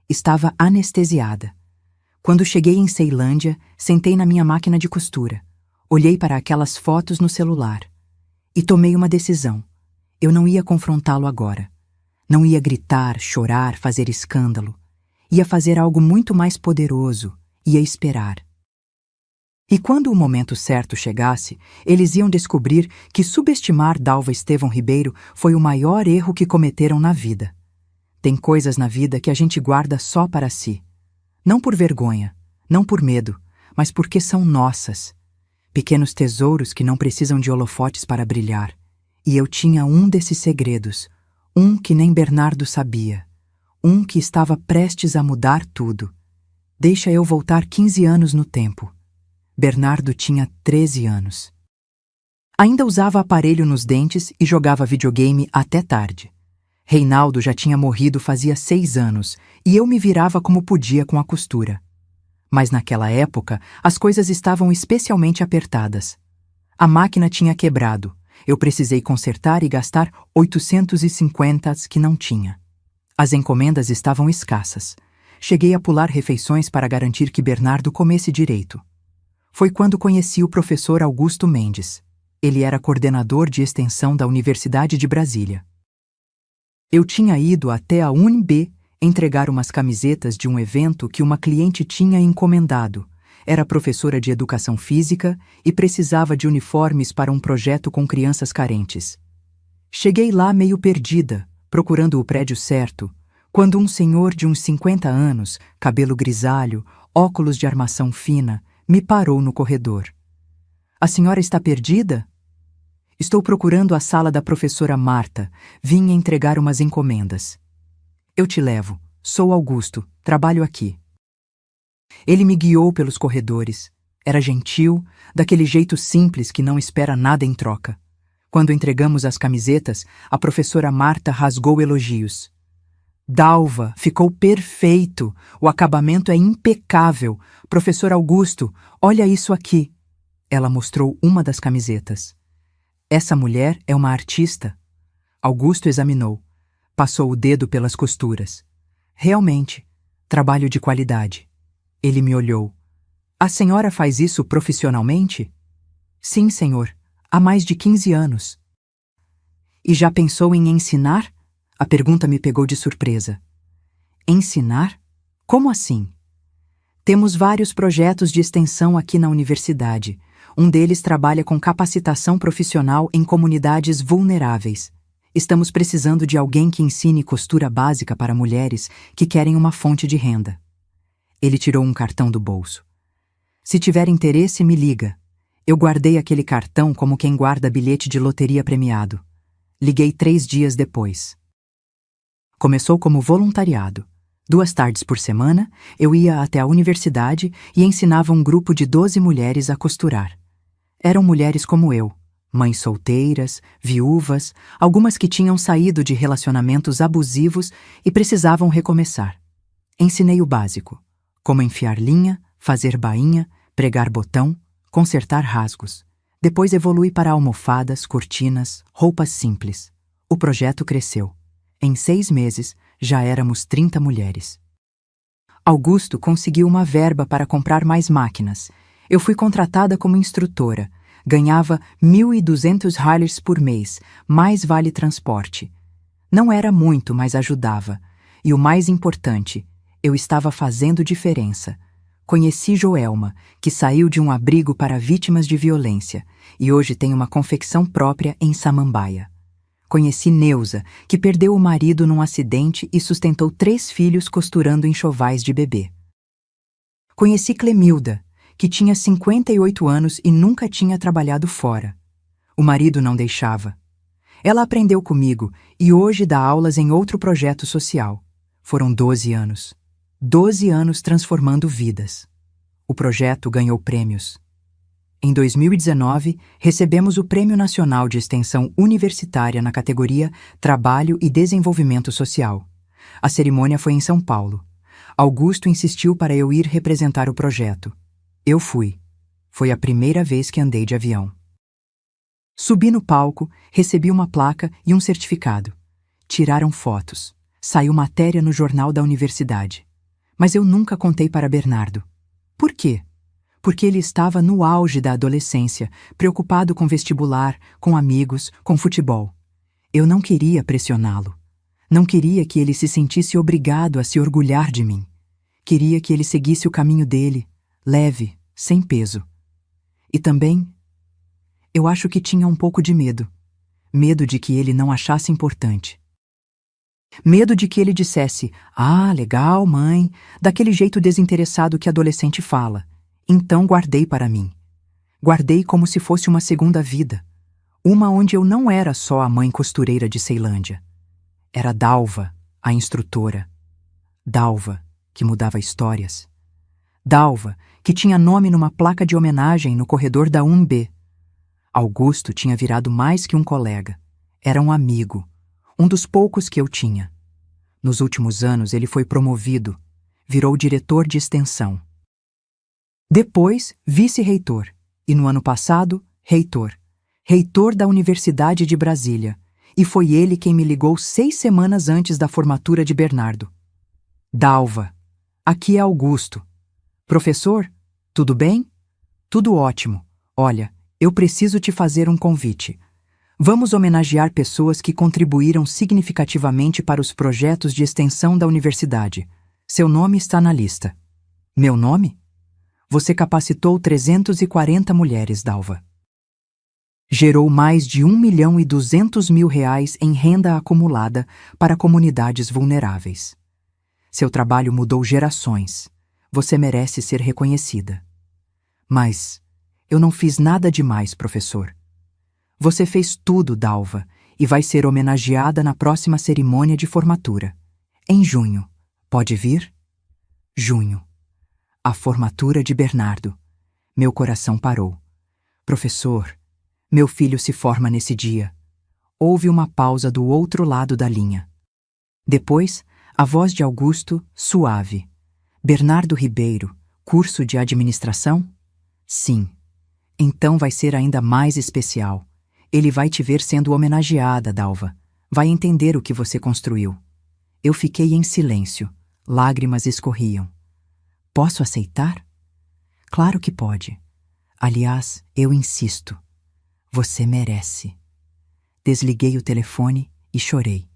Estava anestesiada. Quando cheguei em Ceilândia, sentei na minha máquina de costura. Olhei para aquelas fotos no celular. E tomei uma decisão. Eu não ia confrontá-lo agora. Não ia gritar, chorar, fazer escândalo. Ia fazer algo muito mais poderoso. Ia esperar. E quando o momento certo chegasse, eles iam descobrir que subestimar Dalva Estevão Ribeiro foi o maior erro que cometeram na vida. Tem coisas na vida que a gente guarda só para si. Não por vergonha, não por medo, mas porque são nossas. Pequenos tesouros que não precisam de holofotes para brilhar. E eu tinha um desses segredos, um que nem Bernardo sabia, um que estava prestes a mudar tudo. Deixa eu voltar 15 anos no tempo. Bernardo tinha 13 anos. Ainda usava aparelho nos dentes e jogava videogame até tarde. Reinaldo já tinha morrido fazia 6 anos e eu me virava como podia com a costura. Mas naquela época, as coisas estavam especialmente apertadas. A máquina tinha quebrado. Eu precisei consertar e gastar 850 que não tinha. As encomendas estavam escassas. Cheguei a pular refeições para garantir que Bernardo comesse direito. Foi quando conheci o professor Augusto Mendes. Ele era coordenador de extensão da Universidade de Brasília. Eu tinha ido até a UNB entregar umas camisetas de um evento que uma cliente tinha encomendado. Era professora de educação física e precisava de uniformes para um projeto com crianças carentes. Cheguei lá meio perdida, procurando o prédio certo, quando um senhor de uns 50 anos, cabelo grisalho, óculos de armação fina, me parou no corredor. "A senhora está perdida?" "Estou procurando a sala da professora Marta. Vim entregar umas encomendas." "Eu te levo. Sou Augusto. Trabalho aqui." Ele me guiou pelos corredores. Era gentil, daquele jeito simples que não espera nada em troca. Quando entregamos as camisetas, a professora Marta rasgou elogios. "Dalva, ficou perfeito. O acabamento é impecável. Professor Augusto, olha isso aqui." Ela mostrou uma das camisetas. "Essa mulher é uma artista." Augusto examinou. Passou o dedo pelas costuras. "Realmente, trabalho de qualidade." Ele me olhou. "A senhora faz isso profissionalmente?" "Sim, senhor. Há mais de 15 anos." "E já pensou em ensinar?" A pergunta me pegou de surpresa. "Ensinar? Como assim?" "Temos vários projetos de extensão aqui na universidade. Um deles trabalha com capacitação profissional em comunidades vulneráveis. Estamos precisando de alguém que ensine costura básica para mulheres que querem uma fonte de renda." Ele tirou um cartão do bolso. "Se tiver interesse, me liga. Eu guardei aquele cartão como quem guarda bilhete de loteria premiado. Liguei 3 dias depois. Começou como voluntariado. 2 tardes por semana, eu ia até a universidade e ensinava um grupo de 12 mulheres a costurar. Eram mulheres como eu, mães solteiras, viúvas, algumas que tinham saído de relacionamentos abusivos e precisavam recomeçar. Ensinei o básico: como enfiar linha, fazer bainha, pregar botão, consertar rasgos. Depois evolui para almofadas, cortinas, roupas simples. O projeto cresceu. Em 6 meses, já éramos 30 mulheres. Augusto conseguiu uma verba para comprar mais máquinas. Eu fui contratada como instrutora. Ganhava 1.200 reais por mês, mais vale transporte. Não era muito, mas ajudava. E o mais importante, eu estava fazendo diferença. Conheci Joelma, que saiu de um abrigo para vítimas de violência, e hoje tem uma confecção própria em Samambaia. Conheci Neuza, que perdeu o marido num acidente e sustentou 3 filhos costurando enxovais de bebê. Conheci Clemilda, que tinha 58 anos e nunca tinha trabalhado fora. O marido não deixava. Ela aprendeu comigo e hoje dá aulas em outro projeto social. Foram 12 anos. 12 anos transformando vidas. O projeto ganhou prêmios. Em 2019, recebemos o Prêmio Nacional de Extensão Universitária na categoria Trabalho e Desenvolvimento Social. A cerimônia foi em São Paulo. Augusto insistiu para eu ir representar o projeto. Eu fui. Foi a primeira vez que andei de avião. Subi no palco, recebi uma placa e um certificado. Tiraram fotos. Saiu matéria no jornal da universidade. Mas eu nunca contei para Bernardo. Por quê? Porque ele estava no auge da adolescência, preocupado com vestibular, com amigos, com futebol. Eu não queria pressioná-lo. Não queria que ele se sentisse obrigado a se orgulhar de mim. Queria que ele seguisse o caminho dele, leve, sem peso. E também, eu acho que tinha um pouco de medo. Medo de que ele não achasse importante. Medo de que ele dissesse: "Ah, legal, mãe", daquele jeito desinteressado que adolescente fala. Então guardei para mim. Guardei como se fosse uma segunda vida. Uma onde eu não era só a mãe costureira de Ceilândia. Era Dalva, a instrutora. Dalva, que mudava histórias. Dalva, que tinha nome numa placa de homenagem no corredor da 1B. Augusto tinha virado mais que um colega. Era um amigo. Um dos poucos que eu tinha. Nos últimos anos ele foi promovido. Virou diretor de extensão. Depois, vice-reitor. E no ano passado, reitor. Reitor da Universidade de Brasília. E foi ele quem me ligou 6 semanas antes da formatura de Bernardo. Dalva, aqui é Augusto. Professor, tudo bem? Tudo ótimo. Olha, eu preciso te fazer um convite. Vamos homenagear pessoas que contribuíram significativamente para os projetos de extensão da universidade. Seu nome está na lista. Meu nome? Você capacitou 340 mulheres, Dalva. Gerou mais de 1.200.000 reais em renda acumulada para comunidades vulneráveis. Seu trabalho mudou gerações. Você merece ser reconhecida. Mas eu não fiz nada demais, professor. Você fez tudo, Dalva, e vai ser homenageada na próxima cerimônia de formatura. Em junho. Pode vir? Junho. A formatura de Bernardo. Meu coração parou. Professor, meu filho se forma nesse dia. Houve uma pausa do outro lado da linha. Depois, a voz de Augusto, suave. Bernardo Ribeiro, curso de administração? Sim. Então vai ser ainda mais especial. Ele vai te ver sendo homenageada, Dalva. Vai entender o que você construiu. Eu fiquei em silêncio. Lágrimas escorriam. Posso aceitar? Claro que pode. Aliás, eu insisto. Você merece. Desliguei o telefone e chorei.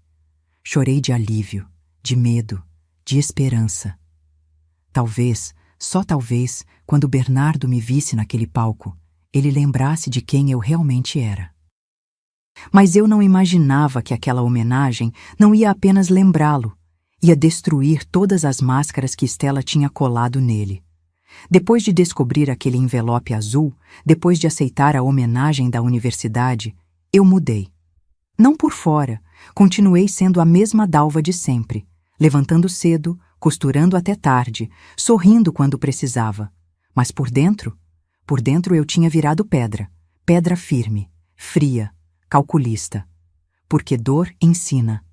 Chorei de alívio, de medo, de esperança. Talvez, só talvez, quando Bernardo me visse naquele palco, ele lembrasse de quem eu realmente era. Mas eu não imaginava que aquela homenagem não ia apenas lembrá-lo, ia destruir todas as máscaras que Stella tinha colado nele. Depois de descobrir aquele envelope azul, depois de aceitar a homenagem da universidade, eu mudei. Não por fora, continuei sendo a mesma Dalva de sempre, levantando cedo, costurando até tarde, sorrindo quando precisava. Mas por dentro eu tinha virado pedra, pedra firme, fria, calculista. Porque dor ensina.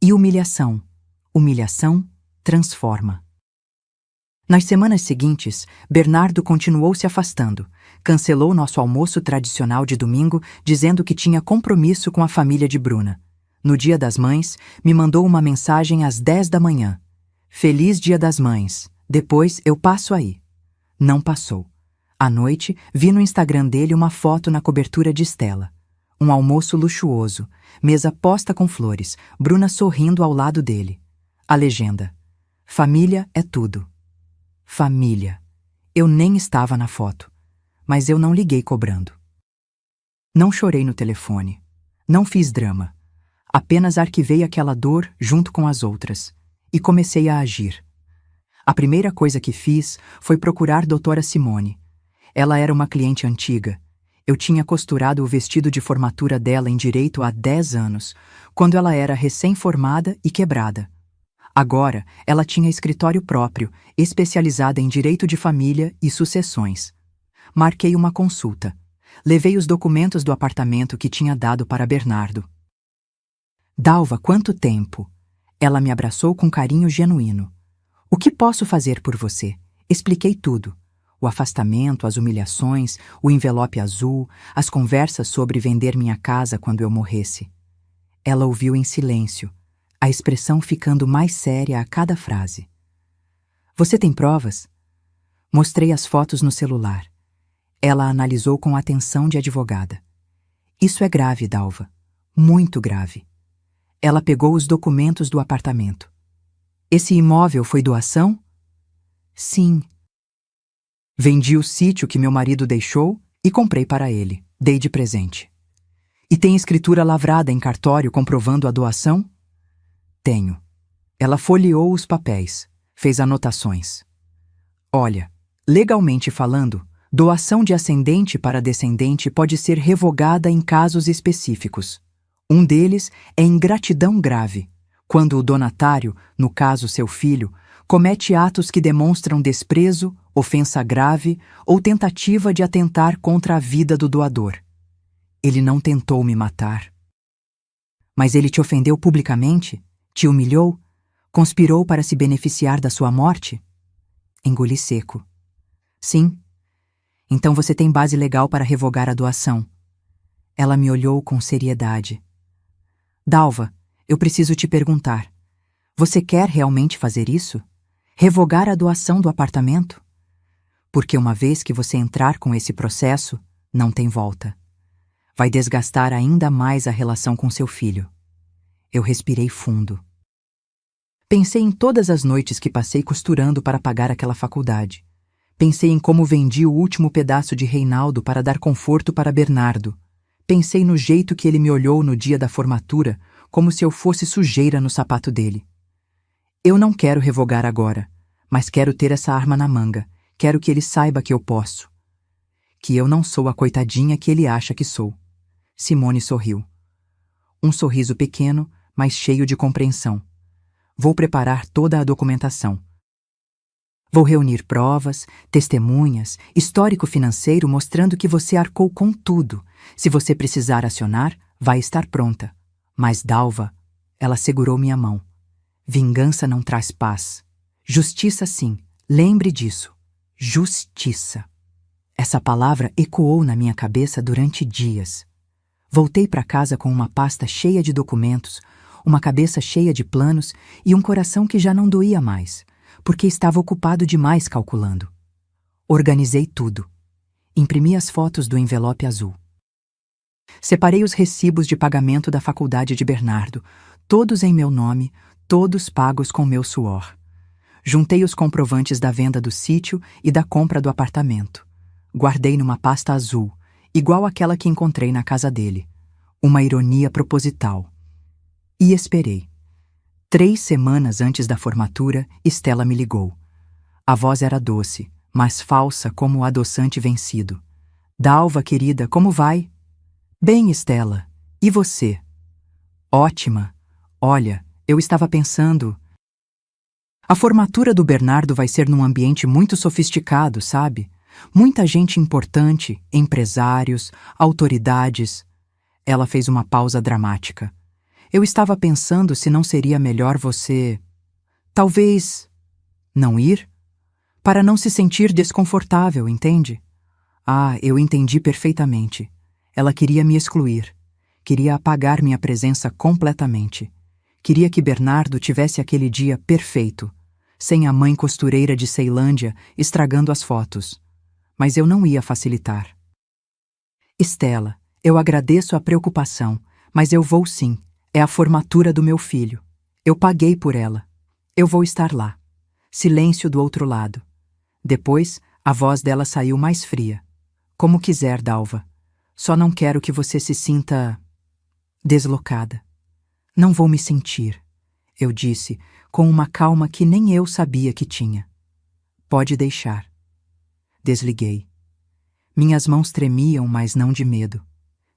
E humilhação transforma. Nas semanas seguintes, Bernardo continuou se afastando. Cancelou nosso almoço tradicional de domingo, dizendo que tinha compromisso com a família de Bruna. No Dia das Mães, me mandou uma mensagem às 10 da manhã. Feliz Dia das Mães. Depois eu passo aí. Não passou. À noite, vi no Instagram dele uma foto na cobertura de Stella. Um almoço luxuoso, mesa posta com flores, Bruna sorrindo ao lado dele. A legenda: família é tudo. Família. Eu nem estava na foto, mas eu não liguei cobrando. Não chorei no telefone. Não fiz drama. Apenas arquivei aquela dor junto com as outras e comecei a agir. A primeira coisa que fiz foi procurar doutora Simone. Ela era uma cliente antiga. Eu tinha costurado o vestido de formatura dela em direito há 10 anos, quando ela era recém-formada e quebrada. Agora, ela tinha escritório próprio, especializada em direito de família e sucessões. Marquei uma consulta. Levei os documentos do apartamento que tinha dado para Bernardo. Dalva, quanto tempo! Ela me abraçou com carinho genuíno. O que posso fazer por você? Expliquei tudo. O afastamento, as humilhações, o envelope azul, as conversas sobre vender minha casa quando eu morresse. Ela ouviu em silêncio, a expressão ficando mais séria a cada frase. Você tem provas? Mostrei as fotos no celular. Ela analisou com atenção de advogada. Isso é grave, Dalva. Muito grave. Ela pegou os documentos do apartamento. Esse imóvel foi doação? Sim. Vendi o sítio que meu marido deixou e comprei para ele. Dei de presente. E tem escritura lavrada em cartório comprovando a doação? Tenho. Ela folheou os papéis, fez anotações. Olha, legalmente falando, doação de ascendente para descendente pode ser revogada em casos específicos. Um deles é ingratidão grave, quando o donatário, no caso seu filho, comete atos que demonstram desprezo, ofensa grave ou tentativa de atentar contra a vida do doador. Ele não tentou me matar. Mas ele te ofendeu publicamente? Te humilhou? Conspirou para se beneficiar da sua morte? Engoli seco. Sim. Então você tem base legal para revogar a doação. Ela me olhou com seriedade. Dalva, eu preciso te perguntar. Você quer realmente fazer isso? Revogar a doação do apartamento? Porque uma vez que você entrar com esse processo, não tem volta. Vai desgastar ainda mais a relação com seu filho. Eu respirei fundo. Pensei em todas as noites que passei costurando para pagar aquela faculdade. Pensei em como vendi o último pedaço de Reinaldo para dar conforto para Bernardo. Pensei no jeito que ele me olhou no dia da formatura, como se eu fosse sujeira no sapato dele. Eu não quero revogar agora, mas quero ter essa arma na manga. Quero que ele saiba que eu posso. Que eu não sou a coitadinha que ele acha que sou. Simone sorriu. Um sorriso pequeno, mas cheio de compreensão. Vou preparar toda a documentação. Vou reunir provas, testemunhas, histórico financeiro mostrando que você arcou com tudo. Se você precisar acionar, vai estar pronta. Mas Dalva, ela segurou minha mão. Vingança não traz paz. Justiça sim, lembre disso. Justiça. Essa palavra ecoou na minha cabeça durante dias. Voltei para casa com uma pasta cheia de documentos, uma cabeça cheia de planos e um coração que já não doía mais, porque estava ocupado demais calculando. Organizei tudo. Imprimi as fotos do envelope azul. Separei os recibos de pagamento da faculdade de Bernardo, todos em meu nome, todos pagos com meu suor. Juntei os comprovantes da venda do sítio e da compra do apartamento. Guardei numa pasta azul, igual àquela que encontrei na casa dele. Uma ironia proposital. E esperei. 3 semanas antes da formatura, Stella me ligou. A voz era doce, mas falsa como o adoçante vencido. Dalva, querida, como vai? Bem, Estela. E você? Ótima. Olha, eu estava pensando. A formatura do Bernardo vai ser num ambiente muito sofisticado, sabe? Muita gente importante, empresários, autoridades. Ela fez uma pausa dramática. Eu estava pensando se não seria melhor você. Talvez. Não ir? Para não se sentir desconfortável, entende? Ah, eu entendi perfeitamente. Ela queria me excluir. Queria apagar minha presença completamente. Queria que Bernardo tivesse aquele dia perfeito, sem a mãe costureira de Ceilândia estragando as fotos. Mas eu não ia facilitar. Estela, eu agradeço a preocupação, mas eu vou sim. É a formatura do meu filho. Eu paguei por ela. Eu vou estar lá. Silêncio do outro lado. Depois, a voz dela saiu mais fria. Como quiser, Dalva. Só não quero que você se sinta deslocada. Não vou me sentir, eu disse, com uma calma que nem eu sabia que tinha. Pode deixar. Desliguei. Minhas mãos tremiam, mas não de medo,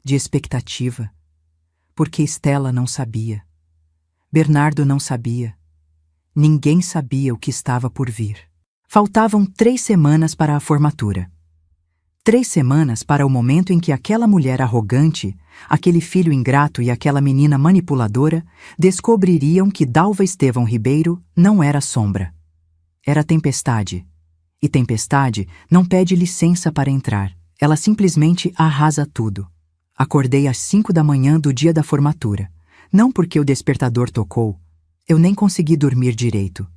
de expectativa. Porque Estela não sabia. Bernardo não sabia. Ninguém sabia o que estava por vir. Faltavam 3 semanas para a formatura. 3 semanas para o momento em que aquela mulher arrogante, aquele filho ingrato e aquela menina manipuladora descobririam que Dalva Estevão Ribeiro não era sombra. Era tempestade. E tempestade não pede licença para entrar. Ela simplesmente arrasa tudo. Acordei às 5 da manhã do dia da formatura. Não porque o despertador tocou. Eu nem consegui dormir direito.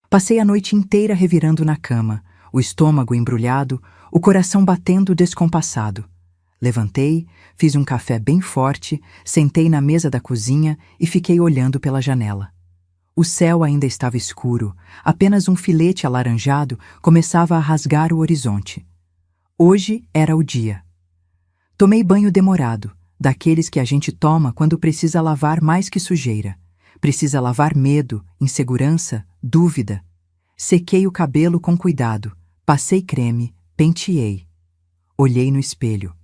Passei a noite inteira revirando na cama, o estômago embrulhado, o coração batendo descompassado. Levantei, fiz um café bem forte, sentei na mesa da cozinha e fiquei olhando pela janela. O céu ainda estava escuro, apenas um filete alaranjado começava a rasgar o horizonte. Hoje era o dia. Tomei banho demorado, daqueles que a gente toma quando precisa lavar mais que sujeira. Precisa lavar medo, insegurança, dúvida. Sequei o cabelo com cuidado, passei creme, penteei. Olhei no espelho.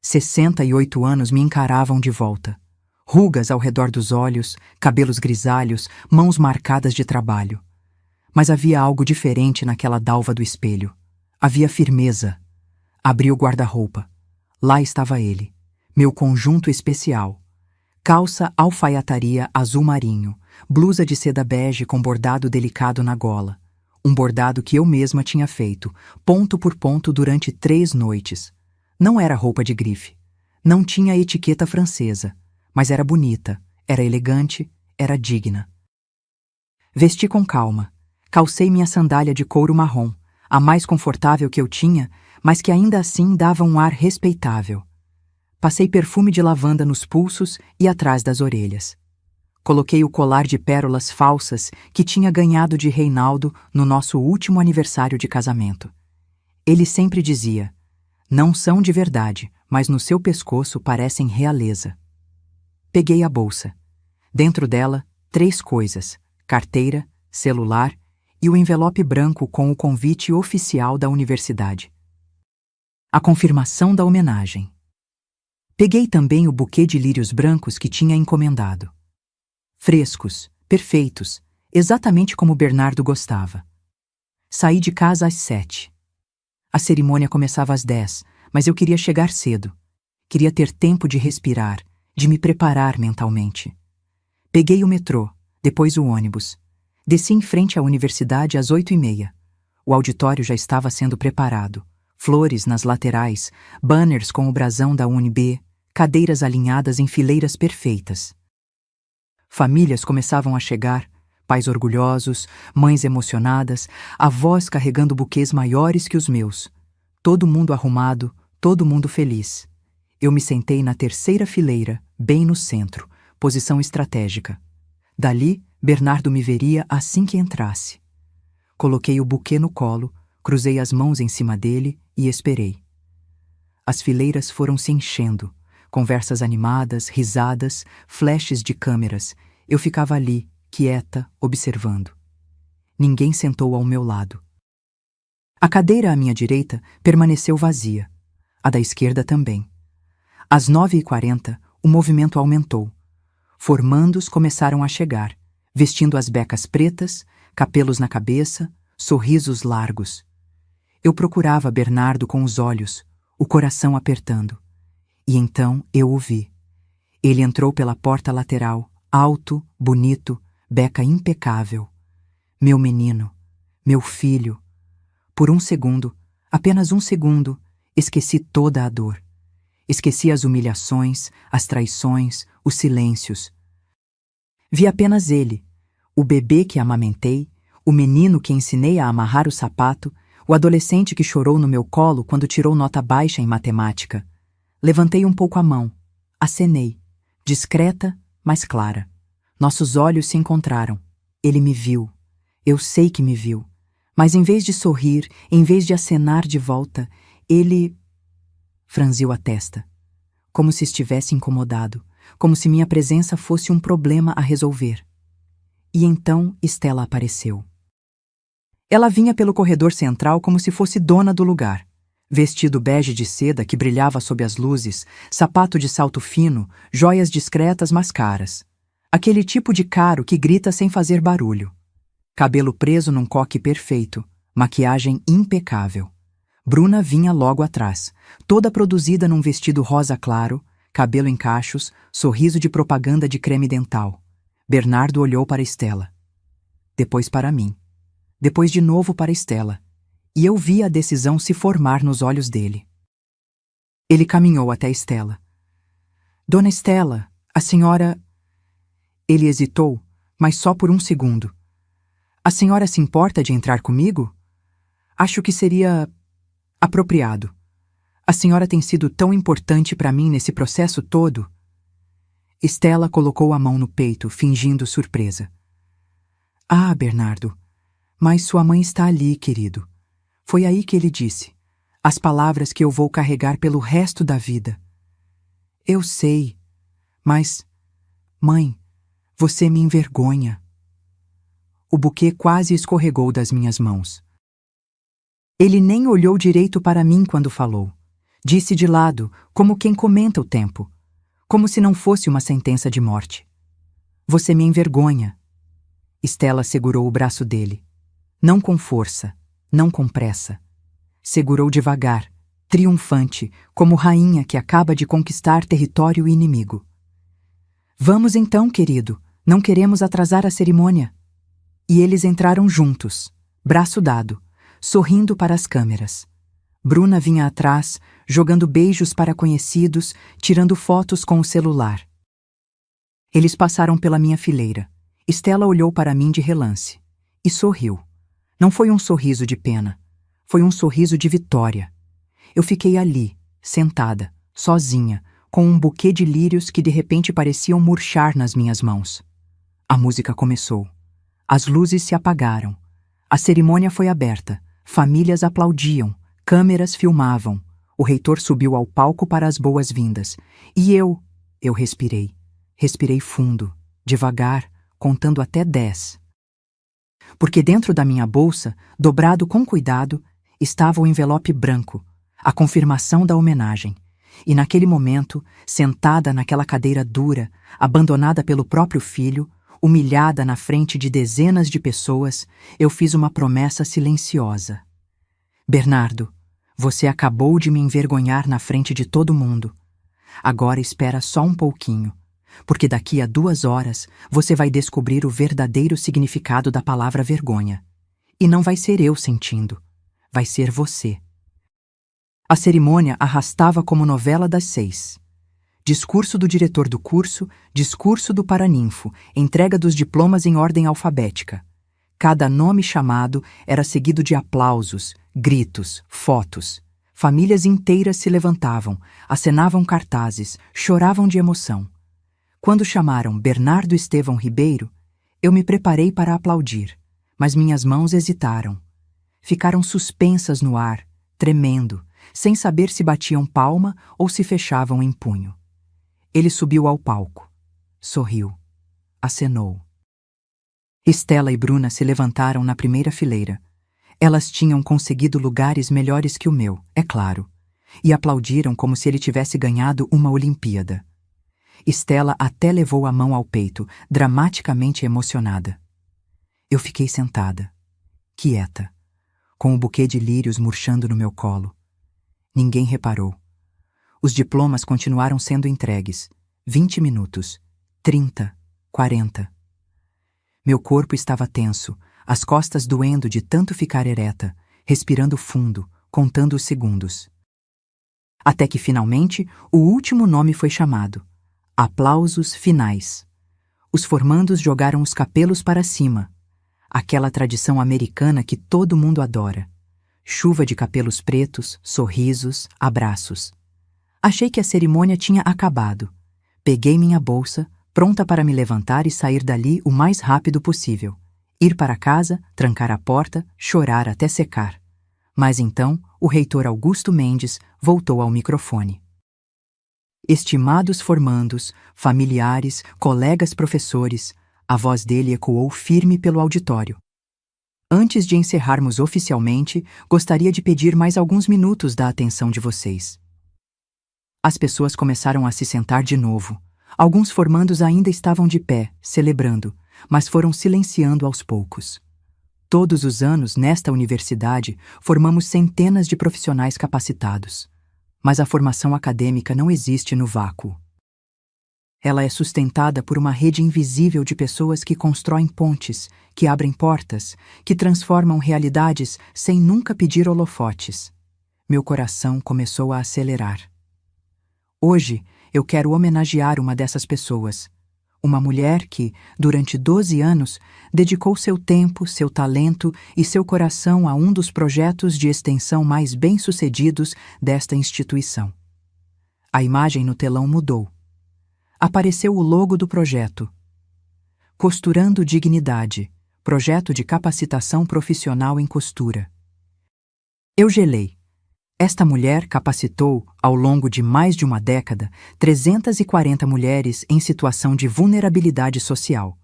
68 anos me encaravam de volta. Rugas ao redor dos olhos, cabelos grisalhos, mãos marcadas de trabalho. Mas havia algo diferente naquela dalva do espelho. Havia firmeza. Abri o guarda-roupa. Lá estava ele, meu conjunto especial. Calça alfaiataria azul marinho, blusa de seda bege com bordado delicado na gola. Um bordado que eu mesma tinha feito, ponto por ponto durante 3 noites. Não era roupa de grife. Não tinha etiqueta francesa, mas era bonita, era elegante, era digna. Vesti com calma. Calcei minha sandália de couro marrom, a mais confortável que eu tinha, mas que ainda assim dava um ar respeitável. Passei perfume de lavanda nos pulsos e atrás das orelhas. Coloquei o colar de pérolas falsas que tinha ganhado de Reinaldo no nosso último aniversário de casamento. Ele sempre dizia: "Não são de verdade, mas no seu pescoço parecem realeza." Peguei a bolsa. Dentro dela, 3 coisas: carteira, celular e o envelope branco com o convite oficial da universidade. A confirmação da homenagem. Peguei também o buquê de lírios brancos que tinha encomendado. Frescos, perfeitos, exatamente como Bernardo gostava. Saí de casa às 7. A cerimônia começava às 10, mas eu queria chegar cedo. Queria ter tempo de respirar, de me preparar mentalmente. Peguei o metrô, depois o ônibus. Desci em frente à universidade às 8h30. O auditório já estava sendo preparado. Flores nas laterais, banners com o brasão da UNB, cadeiras alinhadas em fileiras perfeitas. Famílias começavam a chegar, pais orgulhosos, mães emocionadas, avós carregando buquês maiores que os meus. Todo mundo arrumado, todo mundo feliz. Eu me sentei na 3ª fileira, bem no centro, posição estratégica. Dali, Bernardo me veria assim que entrasse. Coloquei o buquê no colo, cruzei as mãos em cima dele e esperei. As fileiras foram se enchendo, conversas animadas, risadas, flashes de câmeras. Eu ficava ali, quieta, observando. Ninguém sentou ao meu lado. A cadeira à minha direita permaneceu vazia, a da esquerda também. Às 9h40, o movimento aumentou. Formandos começaram a chegar, vestindo as becas pretas, capelos na cabeça, sorrisos largos. Eu procurava Bernardo com os olhos, o coração apertando. E então eu o vi. Ele entrou pela porta lateral, alto, bonito, beca impecável. Meu menino, meu filho. Por um segundo, apenas um segundo, esqueci toda a dor. Esqueci as humilhações, as traições, os silêncios. Vi apenas ele, o bebê que amamentei, o menino que ensinei a amarrar o sapato, o adolescente que chorou no meu colo quando tirou nota baixa em matemática. Levantei um pouco a mão, acenei, discreta, mas clara. Nossos olhos se encontraram. Ele me viu. Eu sei que me viu. Mas em vez de sorrir, em vez de acenar de volta, ele franziu a testa, como se estivesse incomodado, como se minha presença fosse um problema a resolver. E então Stella apareceu. Ela vinha pelo corredor central como se fosse dona do lugar. Vestido bege de seda que brilhava sob as luzes, sapato de salto fino, joias discretas mas caras. Aquele tipo de caro que grita sem fazer barulho. Cabelo preso num coque perfeito, maquiagem impecável. Bruna vinha logo atrás, toda produzida num vestido rosa claro, cabelo em cachos, sorriso de propaganda de creme dental. Bernardo olhou para Stella. Depois para mim. Depois de novo para Stella. E eu vi a decisão se formar nos olhos dele. Ele caminhou até Stella. Dona Stella, a senhora... Ele hesitou, mas só por um segundo. A senhora se importa de entrar comigo? Acho que seria... apropriado. A senhora tem sido tão importante para mim nesse processo todo. Stella colocou a mão no peito, fingindo surpresa. Ah, Bernardo, mas sua mãe está ali, querido. Foi aí que ele disse. As palavras que eu vou carregar pelo resto da vida. Eu sei, mas... Mãe, você me envergonha. O buquê quase escorregou das minhas mãos. Ele nem olhou direito para mim quando falou. Disse de lado, como quem comenta o tempo. Como se não fosse uma sentença de morte. Você me envergonha. Stella segurou o braço dele. Não com força, não com pressa. Segurou devagar, triunfante, como rainha que acaba de conquistar território inimigo. Vamos então, querido, não queremos atrasar a cerimônia. E eles entraram juntos, braço dado, sorrindo para as câmeras. Bruna vinha atrás, jogando beijos para conhecidos, tirando fotos com o celular. Eles passaram pela minha fileira. Stella olhou para mim de relance e sorriu. Não foi um sorriso de pena, foi um sorriso de vitória. Eu fiquei ali, sentada, sozinha, com um buquê de lírios que de repente pareciam murchar nas minhas mãos. A música começou. As luzes se apagaram. A cerimônia foi aberta. Famílias aplaudiam. Câmeras filmavam. O reitor subiu ao palco para as boas-vindas. E eu respirei. Respirei fundo, devagar, contando até 10. Porque dentro da minha bolsa, dobrado com cuidado, estava o envelope branco, a confirmação da homenagem. E naquele momento, sentada naquela cadeira dura, abandonada pelo próprio filho, humilhada na frente de dezenas de pessoas, eu fiz uma promessa silenciosa. Bernardo, você acabou de me envergonhar na frente de todo mundo. Agora espera só um pouquinho, porque daqui a 2 horas você vai descobrir o verdadeiro significado da palavra vergonha. E não vai ser eu sentindo, vai ser você. A cerimônia arrastava como novela das 6. Discurso do diretor do curso, discurso do paraninfo, entrega dos diplomas em ordem alfabética. Cada nome chamado era seguido de aplausos, gritos, fotos. Famílias inteiras se levantavam, acenavam cartazes, choravam de emoção. Quando chamaram Bernardo Estevão Ribeiro, eu me preparei para aplaudir, mas minhas mãos hesitaram. Ficaram suspensas no ar, tremendo, sem saber se batiam palma ou se fechavam em punho. Ele subiu ao palco. Sorriu. Acenou. Stella e Bruna se levantaram na primeira fileira. Elas tinham conseguido lugares melhores que o meu, é claro, e aplaudiram como se ele tivesse ganhado uma Olimpíada. Estela até levou a mão ao peito, dramaticamente emocionada. Eu fiquei sentada, quieta, com o buquê de lírios murchando no meu colo. Ninguém reparou. Os diplomas continuaram sendo entregues. 20 minutos, 30, 40. Meu corpo estava tenso, as costas doendo de tanto ficar ereta, respirando fundo, contando os segundos. Até que, finalmente, o último nome foi chamado. Aplausos finais. Os formandos jogaram os capelos para cima. Aquela tradição americana que todo mundo adora. Chuva de capelos pretos, sorrisos, abraços. Achei que a cerimônia tinha acabado. Peguei minha bolsa, pronta para me levantar e sair dali o mais rápido possível. Ir para casa, trancar a porta, chorar até secar. Mas então, o reitor Augusto Mendes voltou ao microfone. Estimados formandos, familiares, colegas professores, a voz dele ecoou firme pelo auditório. Antes de encerrarmos oficialmente, gostaria de pedir mais alguns minutos da atenção de vocês. As pessoas começaram a se sentar de novo. Alguns formandos ainda estavam de pé, celebrando, mas foram silenciando aos poucos. Todos os anos, nesta universidade, formamos centenas de profissionais capacitados. Mas a formação acadêmica não existe no vácuo. Ela é sustentada por uma rede invisível de pessoas que constroem pontes, que abrem portas, que transformam realidades sem nunca pedir holofotes. Meu coração começou a acelerar. Hoje, eu quero homenagear uma dessas pessoas. Uma mulher que, durante 12 anos, dedicou seu tempo, seu talento e seu coração a um dos projetos de extensão mais bem-sucedidos desta instituição. A imagem no telão mudou. Apareceu o logo do projeto. Costurando Dignidade, projeto de capacitação profissional em costura. Eu gelei. Esta mulher capacitou, ao longo de mais de uma década, 340 mulheres em situação de vulnerabilidade social.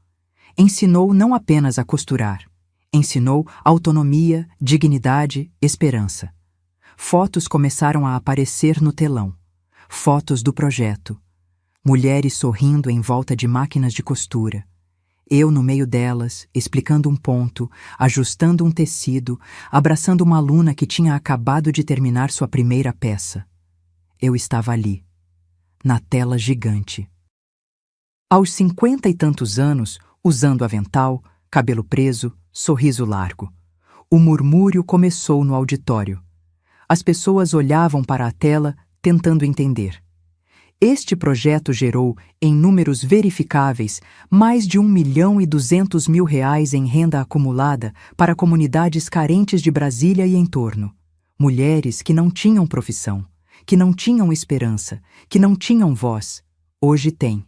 Ensinou não apenas a costurar, ensinou autonomia, dignidade, esperança. Fotos começaram a aparecer no telão. Fotos do projeto. Mulheres sorrindo em volta de máquinas de costura. Eu no meio delas, explicando um ponto, ajustando um tecido, abraçando uma aluna que tinha acabado de terminar sua primeira peça. Eu estava ali, na tela gigante. Aos 50 e tantos anos, usando avental, cabelo preso, sorriso largo. O murmúrio começou no auditório. As pessoas olhavam para a tela, tentando entender. Este projeto gerou, em números verificáveis, mais de R$ 1.200.000 em renda acumulada para comunidades carentes de Brasília e entorno. Mulheres que não tinham profissão, que não tinham esperança, que não tinham voz, hoje têm.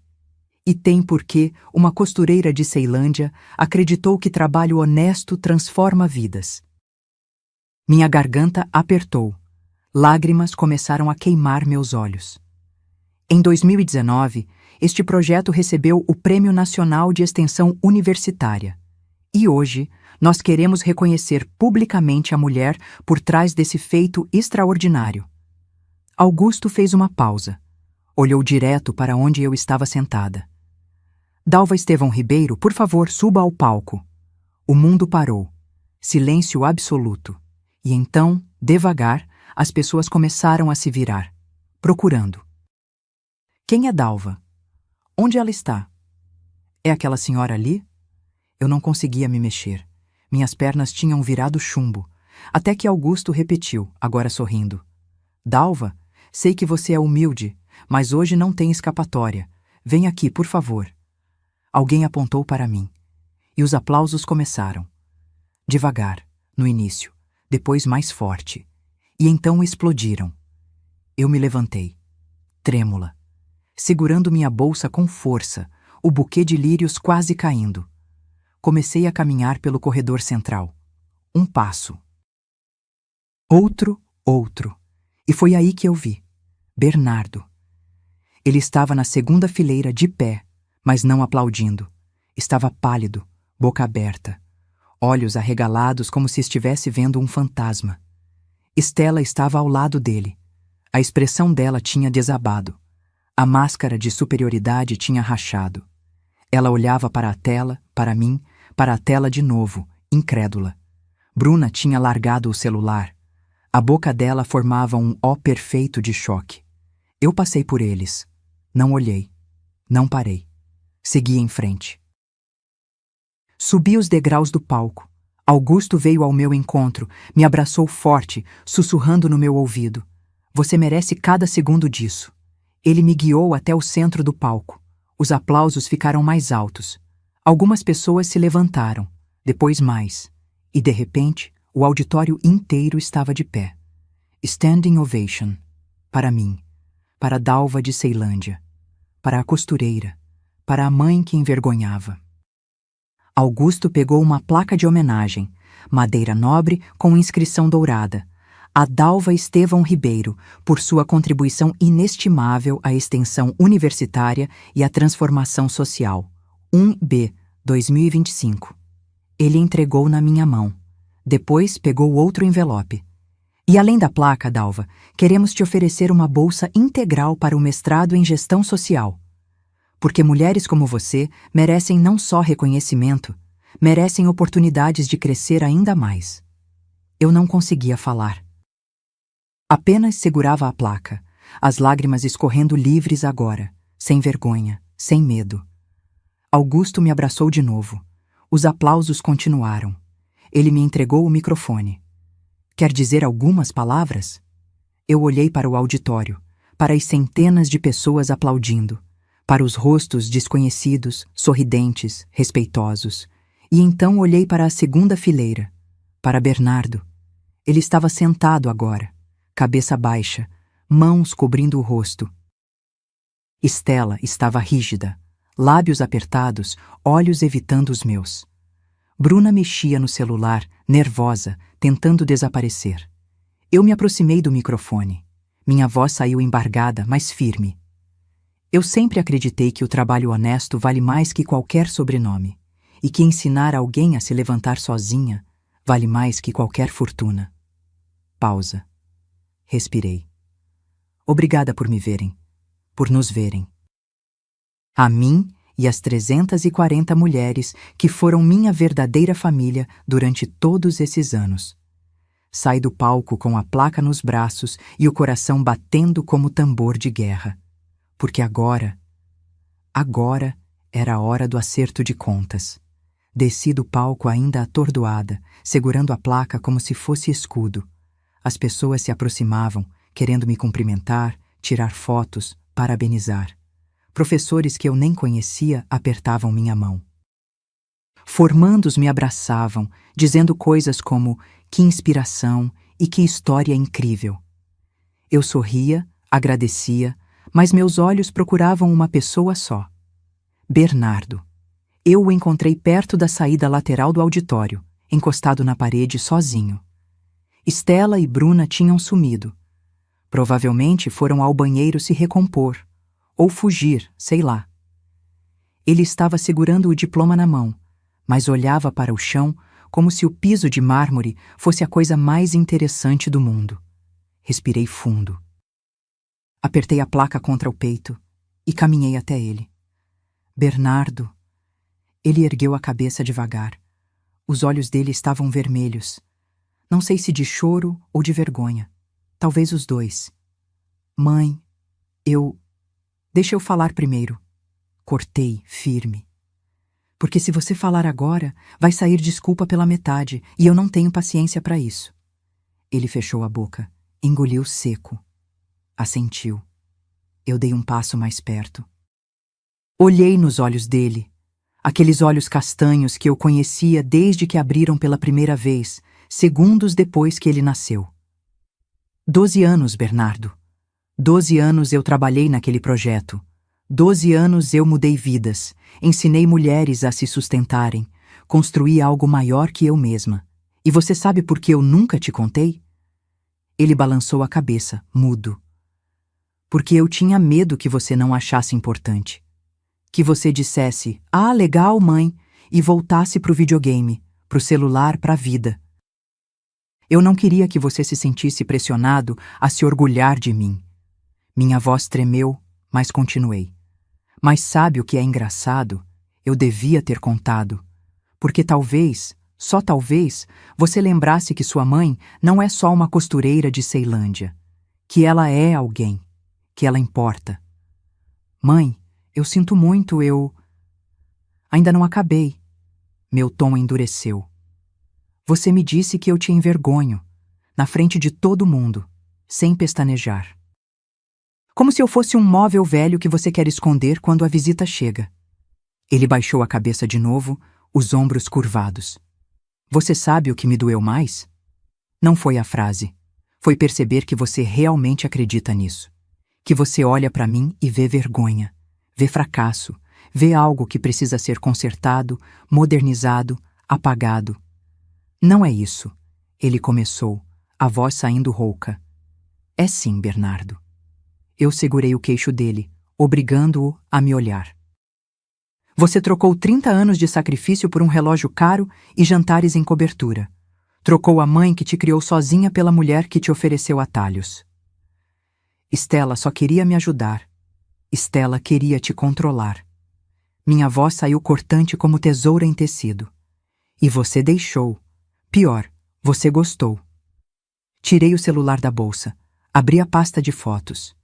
E tem porque uma costureira de Ceilândia acreditou que trabalho honesto transforma vidas. Minha garganta apertou. Lágrimas começaram a queimar meus olhos. Em 2019, este projeto recebeu o Prêmio Nacional de Extensão Universitária. E hoje, nós queremos reconhecer publicamente a mulher por trás desse feito extraordinário. Augusto fez uma pausa. Olhou direto para onde eu estava sentada. Dalva Estevão Ribeiro, por favor, suba ao palco. O mundo parou. Silêncio absoluto. E então, devagar, as pessoas começaram a se virar, procurando. Quem é Dalva? Onde ela está? É aquela senhora ali? Eu não conseguia me mexer. Minhas pernas tinham virado chumbo. Até que Augusto repetiu, agora sorrindo. Dalva, sei que você é humilde, mas hoje não tem escapatória. Vem aqui, por favor. Alguém apontou para mim. E os aplausos começaram. Devagar, no início, depois mais forte. E então explodiram. Eu me levantei, trêmula, segurando minha bolsa com força, o buquê de lírios quase caindo. Comecei a caminhar pelo corredor central. Um passo. Outro. E foi aí que eu vi. Bernardo. Ele estava na segunda fileira de pé, mas não aplaudindo. Estava pálido, boca aberta. olhos arregalados como se estivesse vendo um fantasma. Stella estava ao lado dele. A expressão dela tinha desabado. A máscara de superioridade tinha rachado. Ela olhava para a tela, para mim, para a tela de novo, incrédula. Bruna tinha largado o celular. A boca dela formava um O perfeito de choque. Eu passei por eles. Não olhei. Não parei. Segui em frente. Subi os degraus do palco. Augusto veio ao meu encontro, me abraçou forte, sussurrando no meu ouvido. Você merece cada segundo disso. Ele me guiou até o centro do palco. Os aplausos ficaram mais altos. Algumas pessoas se levantaram, depois mais. E, de repente, o auditório inteiro estava de pé. Standing ovation. Para mim. Para Dalva de Ceilândia. Para a costureira. Para a mãe que envergonhava. Augusto pegou uma placa de homenagem, madeira nobre com inscrição dourada. A Dalva Estevão Ribeiro, por sua contribuição inestimável à extensão universitária e à transformação social. 1B, 2025. Ele entregou na minha mão. Depois pegou outro envelope. E além da placa, Dalva, queremos te oferecer uma bolsa integral para o mestrado em gestão social. Porque mulheres como você merecem não só reconhecimento, merecem oportunidades de crescer ainda mais. Eu não conseguia falar. Apenas segurava a placa, as lágrimas escorrendo livres agora, sem vergonha, sem medo. Augusto me abraçou de novo. Os aplausos continuaram. Ele me entregou o microfone. Quer dizer algumas palavras? Eu olhei para o auditório, para as centenas de pessoas aplaudindo, para os rostos desconhecidos, sorridentes, respeitosos. E então olhei para a segunda fileira, para Bernardo. Ele estava sentado agora, cabeça baixa, mãos cobrindo o rosto. Stella estava rígida, lábios apertados, olhos evitando os meus. Bruna mexia no celular, nervosa, tentando desaparecer. Eu me aproximei do microfone. Minha voz saiu embargada, mas firme. Eu sempre acreditei que o trabalho honesto vale mais que qualquer sobrenome, e que ensinar alguém a se levantar sozinha vale mais que qualquer fortuna. Pausa. Respirei. Obrigada por me verem, por nos verem. A mim e as 340 mulheres que foram minha verdadeira família durante todos esses anos. Saí do palco com a placa nos braços e o coração batendo como tambor de guerra. Porque agora era a hora do acerto de contas. Desci do palco ainda atordoada, segurando a placa como se fosse escudo. As pessoas se aproximavam, querendo me cumprimentar, tirar fotos, parabenizar. Professores que eu nem conhecia apertavam minha mão. Formandos me abraçavam, dizendo coisas como que inspiração e que história incrível. Eu sorria, agradecia, mas meus olhos procuravam uma pessoa só. Bernardo. Eu o encontrei perto da saída lateral do auditório, encostado na parede sozinho. Stella e Bruna tinham sumido. Provavelmente foram ao banheiro se recompor, ou fugir, sei lá. Ele estava segurando o diploma na mão, mas olhava para o chão como se o piso de mármore fosse a coisa mais interessante do mundo. Respirei fundo. Apertei a placa contra o peito e caminhei até ele. Bernardo. Ele ergueu a cabeça devagar. Os olhos dele estavam vermelhos. Não sei se de choro ou de vergonha. Talvez os dois. Mãe, Deixa eu falar primeiro. Cortei, firme. Porque se você falar agora, vai sair desculpa pela metade, e eu não tenho paciência para isso. Ele fechou a boca, engoliu seco. Assentiu. Eu dei um passo mais perto. Olhei nos olhos dele, aqueles olhos castanhos que eu conhecia desde que abriram pela primeira vez, segundos depois que ele nasceu. 12 anos, Bernardo. 12 anos eu trabalhei naquele projeto. 12 anos eu mudei vidas, ensinei mulheres a se sustentarem, construí algo maior que eu mesma. E você sabe por que eu nunca te contei? Ele balançou a cabeça, mudo. Porque eu tinha medo que você não achasse importante. Que você dissesse, legal, mãe, e voltasse pro videogame, pro celular, pra vida. Eu não queria que você se sentisse pressionado a se orgulhar de mim. Minha voz tremeu, mas continuei. Mas sabe o que é engraçado? Eu devia ter contado. Porque talvez, só talvez, você lembrasse que sua mãe não é só uma costureira de Ceilândia. Que ela é alguém. Que ela importa. Mãe, eu sinto muito, eu... Ainda não acabei. Meu tom endureceu. Você me disse que eu te envergonho, na frente de todo mundo, sem pestanejar. Como se eu fosse um móvel velho que você quer esconder quando a visita chega. Ele baixou a cabeça de novo, os ombros curvados. Você sabe o que me doeu mais? Não foi a frase. Foi perceber que você realmente acredita nisso. Que você olha para mim e vê vergonha, vê fracasso, vê algo que precisa ser consertado, modernizado, apagado. Não é isso, ele começou, a voz saindo rouca. É sim, Bernardo. Eu segurei o queixo dele, obrigando-o a me olhar. Você trocou 30 anos de sacrifício por um relógio caro e jantares em cobertura. Trocou a mãe que te criou sozinha pela mulher que te ofereceu atalhos. Estela só queria me ajudar. Estela queria te controlar. Minha voz saiu cortante como tesoura em tecido. E você deixou. Pior, você gostou. Tirei o celular da bolsa. Abri a pasta de fotos.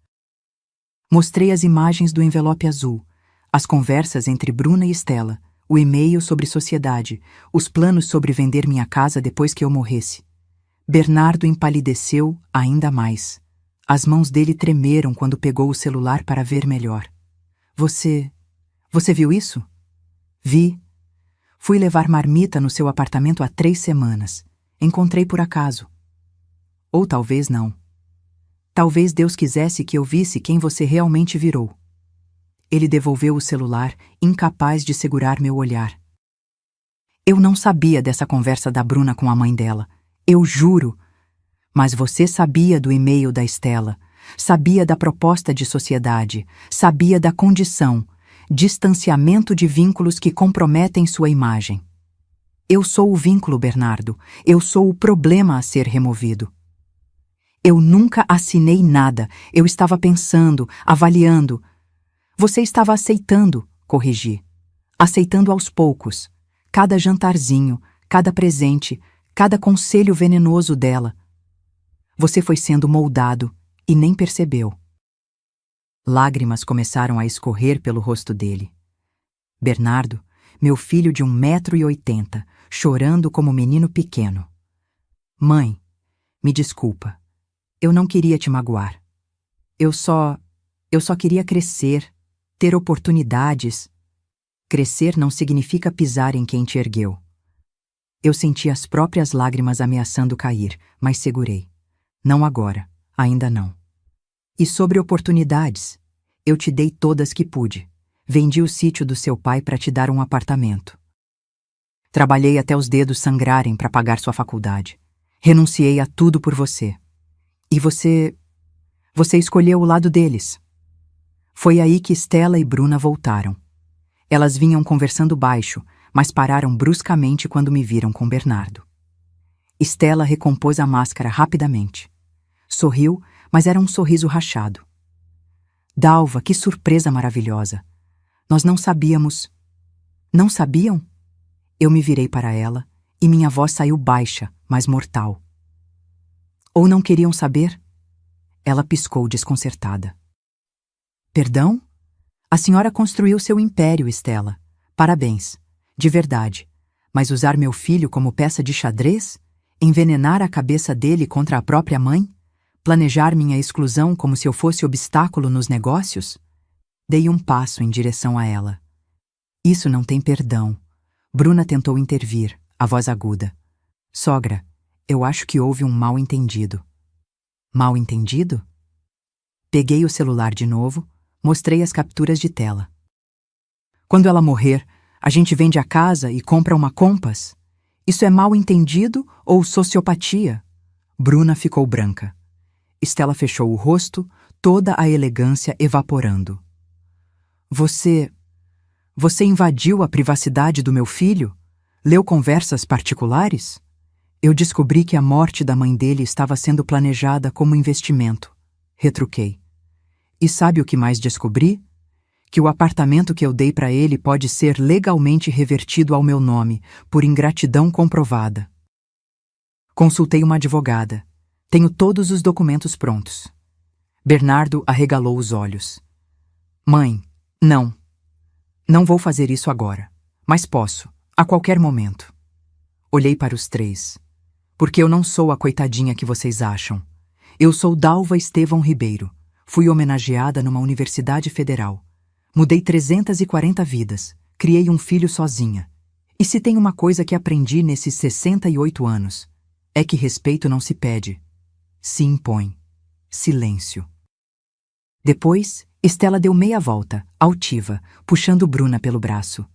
Mostrei as imagens do envelope azul, as conversas entre Bruna e Estela, o e-mail sobre sociedade, os planos sobre vender minha casa depois que eu morresse. Bernardo empalideceu ainda mais. As mãos dele tremeram quando pegou o celular para ver melhor. Você viu isso? Vi. Fui levar marmita no seu apartamento há 3 semanas. Encontrei por acaso. Ou talvez não. Talvez Deus quisesse que eu visse quem você realmente virou. Ele devolveu o celular, incapaz de segurar meu olhar. Eu não sabia dessa conversa da Bruna com a mãe dela. Eu juro. Mas você sabia do e-mail da Estela, sabia da proposta de sociedade, sabia da condição, distanciamento de vínculos que comprometem sua imagem. Eu sou o vínculo, Bernardo. Eu sou o problema a ser removido. Eu nunca assinei nada. Eu estava pensando, avaliando. Você estava aceitando, corrigi. Aceitando aos poucos. Cada jantarzinho, cada presente, cada conselho venenoso dela. Você foi sendo moldado e nem percebeu. Lágrimas começaram a escorrer pelo rosto dele. Bernardo, meu filho de 1,80 m, chorando como um menino pequeno. Mãe, me desculpa. Eu não queria te magoar. Eu só queria crescer, ter oportunidades. Crescer não significa pisar em quem te ergueu. Eu senti as próprias lágrimas ameaçando cair, mas segurei. Não agora, ainda não. E sobre oportunidades, eu te dei todas que pude. Vendi o sítio do seu pai para te dar um apartamento. Trabalhei até os dedos sangrarem para pagar sua faculdade. Renunciei a tudo por você. E você escolheu o lado deles. Foi aí que Estela e Bruna voltaram. Elas vinham conversando baixo, mas pararam bruscamente quando me viram com Bernardo. Estela recompôs a máscara rapidamente. Sorriu, mas era um sorriso rachado. Dalva, que surpresa maravilhosa! Nós não sabíamos. Não sabiam? Eu me virei para ela e minha voz saiu baixa, mas mortal. Ou não queriam saber? Ela piscou desconcertada. Perdão? A senhora construiu seu império, Estela. Parabéns. De verdade. Mas usar meu filho como peça de xadrez? Envenenar a cabeça dele contra a própria mãe? Planejar minha exclusão como se eu fosse obstáculo nos negócios? Dei um passo em direção a ela. Isso não tem perdão. Bruna tentou intervir, a voz aguda. Sogra, eu acho que houve um mal-entendido. Mal-entendido? Peguei o celular de novo, mostrei as capturas de tela. Quando ela morrer, a gente vende a casa e compra uma Compass? Isso é mal-entendido ou sociopatia? Bruna ficou branca. Estela fechou o rosto, toda a elegância evaporando. Você invadiu a privacidade do meu filho? Leu conversas particulares? Eu descobri que a morte da mãe dele estava sendo planejada como investimento. Retruquei. E sabe o que mais descobri? Que o apartamento que eu dei para ele pode ser legalmente revertido ao meu nome, por ingratidão comprovada. Consultei uma advogada. Tenho todos os documentos prontos. Bernardo arregalou os olhos. Mãe, não. Não vou fazer isso agora. Mas posso, a qualquer momento. Olhei para os três. Porque eu não sou a coitadinha que vocês acham. Eu sou Dalva Estevão Ribeiro. Fui homenageada numa universidade federal. Mudei 340 vidas. Criei um filho sozinha. E se tem uma coisa que aprendi nesses 68 anos, é que respeito não se pede. Se impõe. Silêncio. Depois, Estela deu meia volta, altiva, puxando Bruna pelo braço.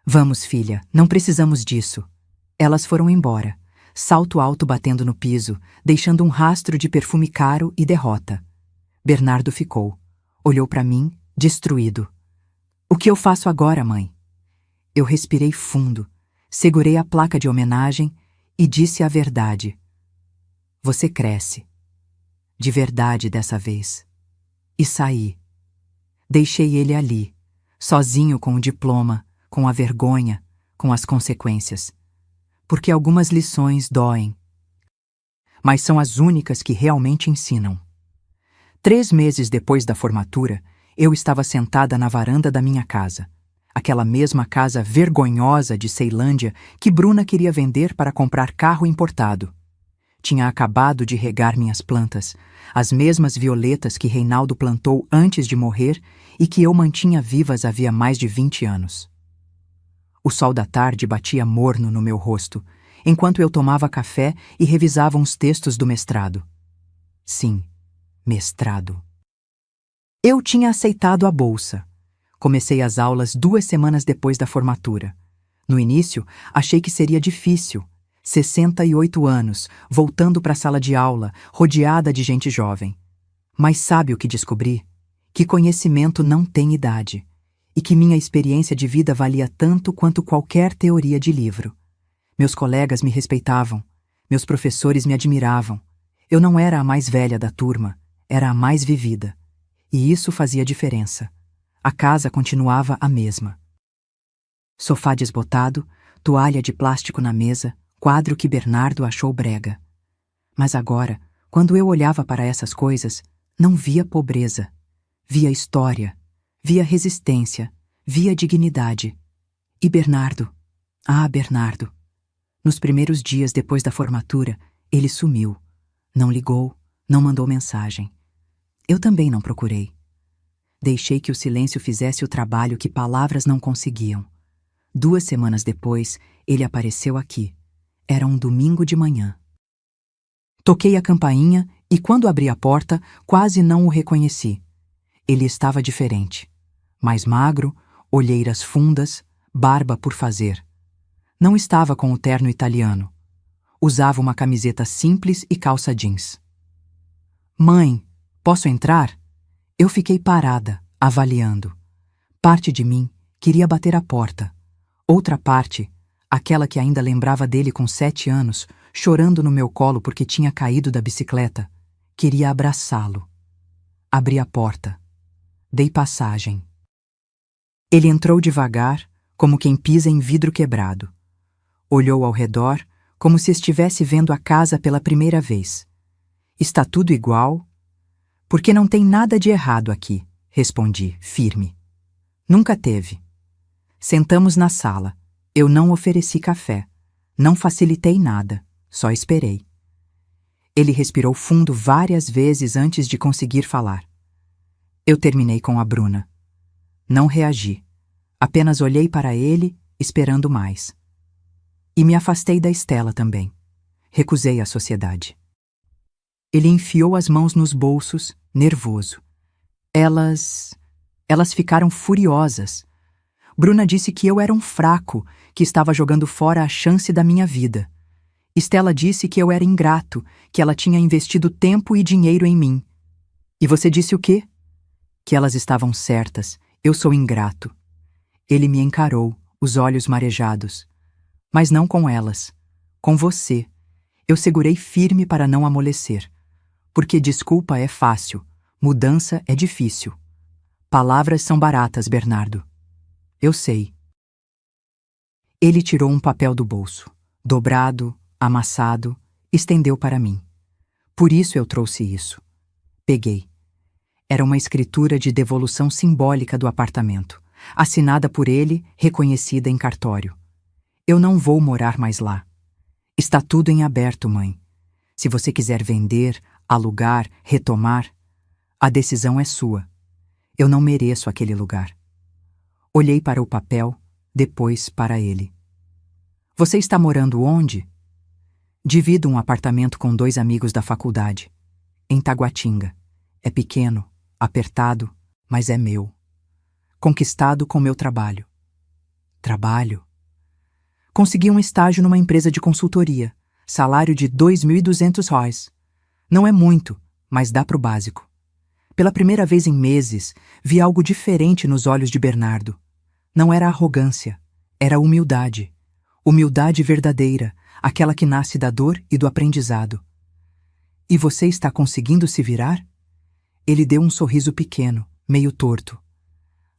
Vamos, filha, não precisamos disso. Elas foram embora, salto alto batendo no piso, deixando um rastro de perfume caro e derrota. Bernardo ficou. Olhou para mim, destruído. O que eu faço agora, mãe? Eu respirei fundo, segurei a placa de homenagem e disse a verdade. Você cresce. De verdade dessa vez. E saí. Deixei ele ali, sozinho com o diploma, com a vergonha, com as consequências. Porque algumas lições doem. Mas são as únicas que realmente ensinam. 3 meses depois da formatura, eu estava sentada na varanda da minha casa. Aquela mesma casa vergonhosa de Ceilândia que Bruna queria vender para comprar carro importado. Tinha acabado de regar minhas plantas, as mesmas violetas que Reinaldo plantou antes de morrer e que eu mantinha vivas havia mais de 20 anos. O sol da tarde batia morno no meu rosto, enquanto eu tomava café e revisava uns textos do mestrado. Sim, mestrado. Eu tinha aceitado a bolsa. Comecei as aulas 2 semanas depois da formatura. No início, achei que seria difícil. 68 anos, voltando para a sala de aula, rodeada de gente jovem. Mas sabe o que descobri? Que conhecimento não tem idade. E que minha experiência de vida valia tanto quanto qualquer teoria de livro. Meus colegas me respeitavam. Meus professores me admiravam. Eu não era a mais velha da turma, era a mais vivida. E isso fazia diferença. A casa continuava a mesma. Sofá desbotado, toalha de plástico na mesa, quadro que Bernardo achou brega. Mas agora, quando eu olhava para essas coisas, não via pobreza. Via história, via resistência, via dignidade. E Bernardo? Ah, Bernardo. Nos primeiros dias depois da formatura, ele sumiu. Não ligou, não mandou mensagem. Eu também não procurei. Deixei que o silêncio fizesse o trabalho que palavras não conseguiam. 2 semanas depois, ele apareceu aqui. Era um domingo de manhã. Toquei a campainha e, quando abri a porta, quase não o reconheci. Ele estava diferente. Mais magro, olheiras fundas, barba por fazer. Não estava com o terno italiano. Usava uma camiseta simples e calça jeans. Mãe, posso entrar? Eu fiquei parada, avaliando. Parte de mim queria bater a porta. Outra parte, aquela que ainda lembrava dele com 7 anos, chorando no meu colo porque tinha caído da bicicleta, queria abraçá-lo. Abri a porta. Dei passagem. Ele entrou devagar, como quem pisa em vidro quebrado. Olhou ao redor, como se estivesse vendo a casa pela primeira vez. Está tudo igual? Porque não tem nada de errado aqui, respondi, firme. Nunca teve. Sentamos na sala. Eu não ofereci café. Não facilitei nada. Só esperei. Ele respirou fundo várias vezes antes de conseguir falar. Eu terminei com a Bruna. Não reagi. Apenas olhei para ele, esperando mais. E me afastei da Estela também. Recusei a sociedade. Ele enfiou as mãos nos bolsos, nervoso. Elas ficaram furiosas. Bruna disse que eu era um fraco, que estava jogando fora a chance da minha vida. Estela disse que eu era ingrato, que ela tinha investido tempo e dinheiro em mim. E você disse o quê? Que elas estavam certas, eu sou ingrato. Ele me encarou, os olhos marejados. Mas não com elas. Com você. Eu segurei firme para não amolecer. Porque desculpa é fácil, mudança é difícil. Palavras são baratas, Bernardo. Eu sei. Ele tirou um papel do bolso, dobrado, amassado, estendeu para mim. Por isso eu trouxe isso. Peguei. Era uma escritura de devolução simbólica do apartamento, assinada por ele, reconhecida em cartório. Eu não vou morar mais lá. Está tudo em aberto, mãe. Se você quiser vender, alugar, retomar, a decisão é sua. Eu não mereço aquele lugar. Olhei para o papel, depois para ele. Você está morando onde? Divido um apartamento com 2 amigos da faculdade, em Taguatinga. É pequeno, apertado, mas é meu. Conquistado com meu trabalho. Trabalho? Consegui um estágio numa empresa de consultoria, salário de R$ 2.200. Não é muito, mas dá para o básico. Pela primeira vez em meses, vi algo diferente nos olhos de Bernardo. Não era arrogância, era humildade. Humildade verdadeira, aquela que nasce da dor e do aprendizado. E você está conseguindo se virar? Ele deu um sorriso pequeno, meio torto.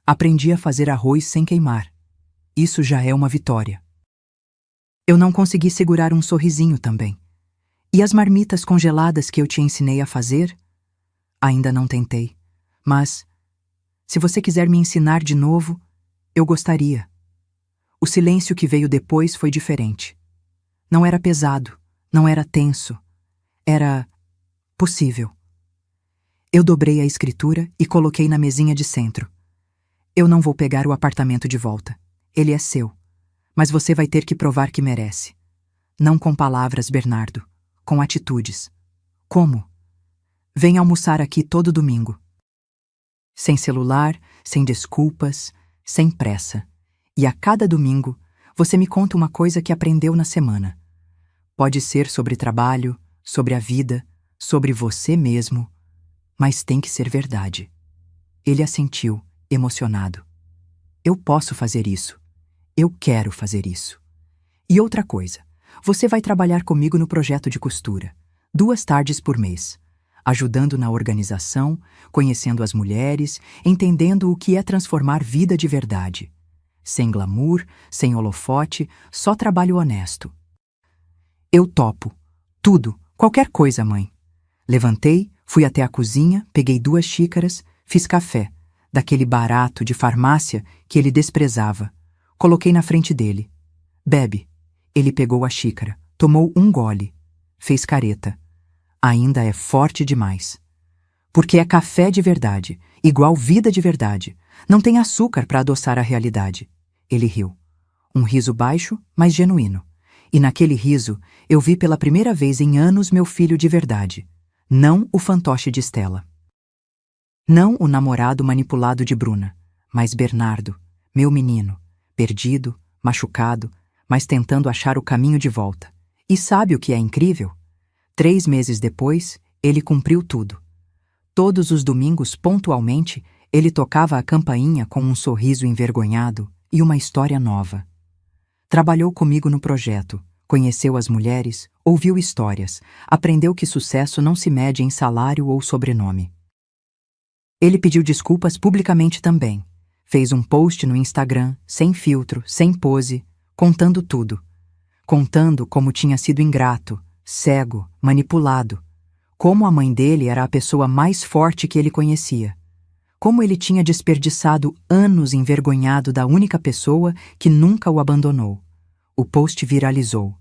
Aprendi a fazer arroz sem queimar. Isso já é uma vitória. Eu não consegui segurar um sorrisinho também. E as marmitas congeladas que eu te ensinei a fazer? Ainda não tentei. Mas, se você quiser me ensinar de novo, eu gostaria. O silêncio que veio depois foi diferente. Não era pesado, não era tenso. Era possível. Eu dobrei a escritura e coloquei na mesinha de centro. Eu não vou pegar o apartamento de volta. Ele é seu. Mas você vai ter que provar que merece. Não com palavras, Bernardo. Com atitudes. Como? Vem almoçar aqui todo domingo. Sem celular, sem desculpas, sem pressa. E a cada domingo, você me conta uma coisa que aprendeu na semana. Pode ser sobre trabalho, sobre a vida, sobre você mesmo, mas tem que ser verdade. Ele assentiu, emocionado. Eu posso fazer isso. Eu quero fazer isso. E outra coisa, você vai trabalhar comigo no projeto de costura, 2 tardes por mês, ajudando na organização, conhecendo as mulheres, entendendo o que é transformar vida de verdade. Sem glamour, sem holofote, só trabalho honesto. Eu topo. Tudo, qualquer coisa, mãe. Levantei, fui até a cozinha, peguei 2 xícaras, fiz café, daquele barato de farmácia que ele desprezava. Coloquei na frente dele. Bebe. Ele pegou a xícara, tomou um gole. Fez careta. Ainda é forte demais. Porque é café de verdade, igual vida de verdade. Não tem açúcar para adoçar a realidade. Ele riu. Um riso baixo, mas genuíno. E naquele riso, eu vi pela primeira vez em anos meu filho de verdade. Não o fantoche de Stella. Não o namorado manipulado de Bruna, mas Bernardo, meu menino, perdido, machucado, mas tentando achar o caminho de volta. E sabe o que é incrível? 3 meses depois, ele cumpriu tudo. Todos os domingos, pontualmente, ele tocava a campainha com um sorriso envergonhado e uma história nova. Trabalhou comigo no projeto, conheceu as mulheres, ouviu histórias, aprendeu que sucesso não se mede em salário ou sobrenome. Ele pediu desculpas publicamente também. Fez um post no Instagram, sem filtro, sem pose, contando tudo. Contando como tinha sido ingrato, cego, manipulado. Como a mãe dele era a pessoa mais forte que ele conhecia. Como ele tinha desperdiçado anos envergonhado da única pessoa que nunca o abandonou. O post viralizou.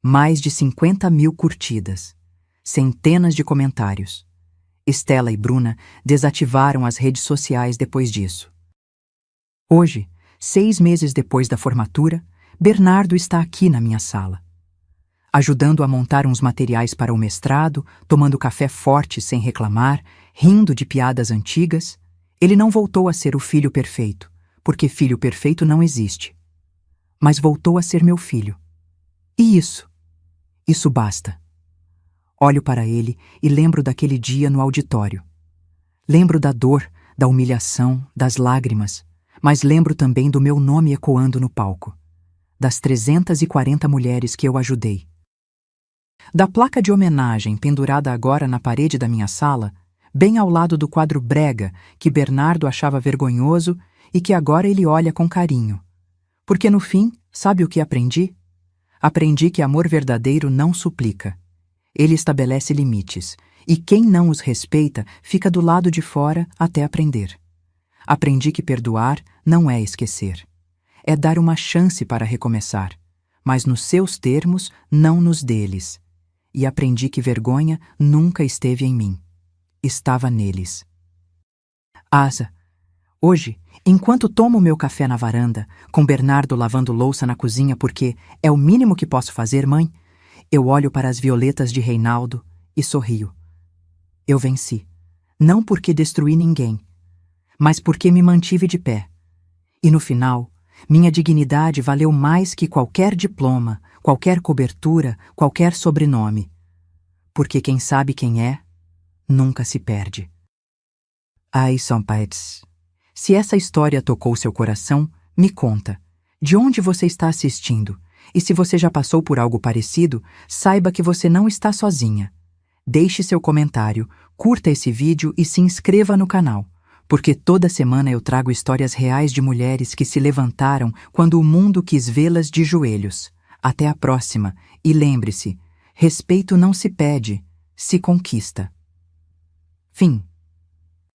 Mais de 50.000 curtidas. Centenas de comentários. Stella e Bruna desativaram as redes sociais depois disso. Hoje, 6 meses depois da formatura, Bernardo está aqui na minha sala. Ajudando a montar uns materiais para o mestrado, tomando café forte sem reclamar, rindo de piadas antigas. Ele não voltou a ser o filho perfeito, porque filho perfeito não existe. Mas voltou a ser meu filho. E isso basta. Olho para ele e lembro daquele dia no auditório. Lembro da dor, da humilhação, das lágrimas, mas lembro também do meu nome ecoando no palco. das 340 mulheres que eu ajudei. Da placa de homenagem pendurada agora na parede da minha sala, bem ao lado do quadro brega que Bernardo achava vergonhoso e que agora ele olha com carinho. Porque no fim, sabe o que aprendi? Aprendi que amor verdadeiro não suplica. Ele estabelece limites, e quem não os respeita fica do lado de fora até aprender. Aprendi que perdoar não é esquecer. É dar uma chance para recomeçar, mas nos seus termos, não nos deles. E aprendi que vergonha nunca esteve em mim. Estava neles. Asa, hoje, enquanto tomo meu café na varanda, com Bernardo lavando louça na cozinha porque é o mínimo que posso fazer, mãe, eu olho para as violetas de Reinaldo e sorrio. Eu venci, não porque destruí ninguém, mas porque me mantive de pé. E no final, minha dignidade valeu mais que qualquer diploma, qualquer cobertura, qualquer sobrenome. Porque quem sabe quem é, nunca se perde. Ai, São Pets. Se essa história tocou seu coração, me conta. De onde você está assistindo? E se você já passou por algo parecido, saiba que você não está sozinha. Deixe seu comentário, curta esse vídeo e se inscreva no canal, porque toda semana eu trago histórias reais de mulheres que se levantaram quando o mundo quis vê-las de joelhos. Até a próxima, e lembre-se, respeito não se pede, se conquista. Fim.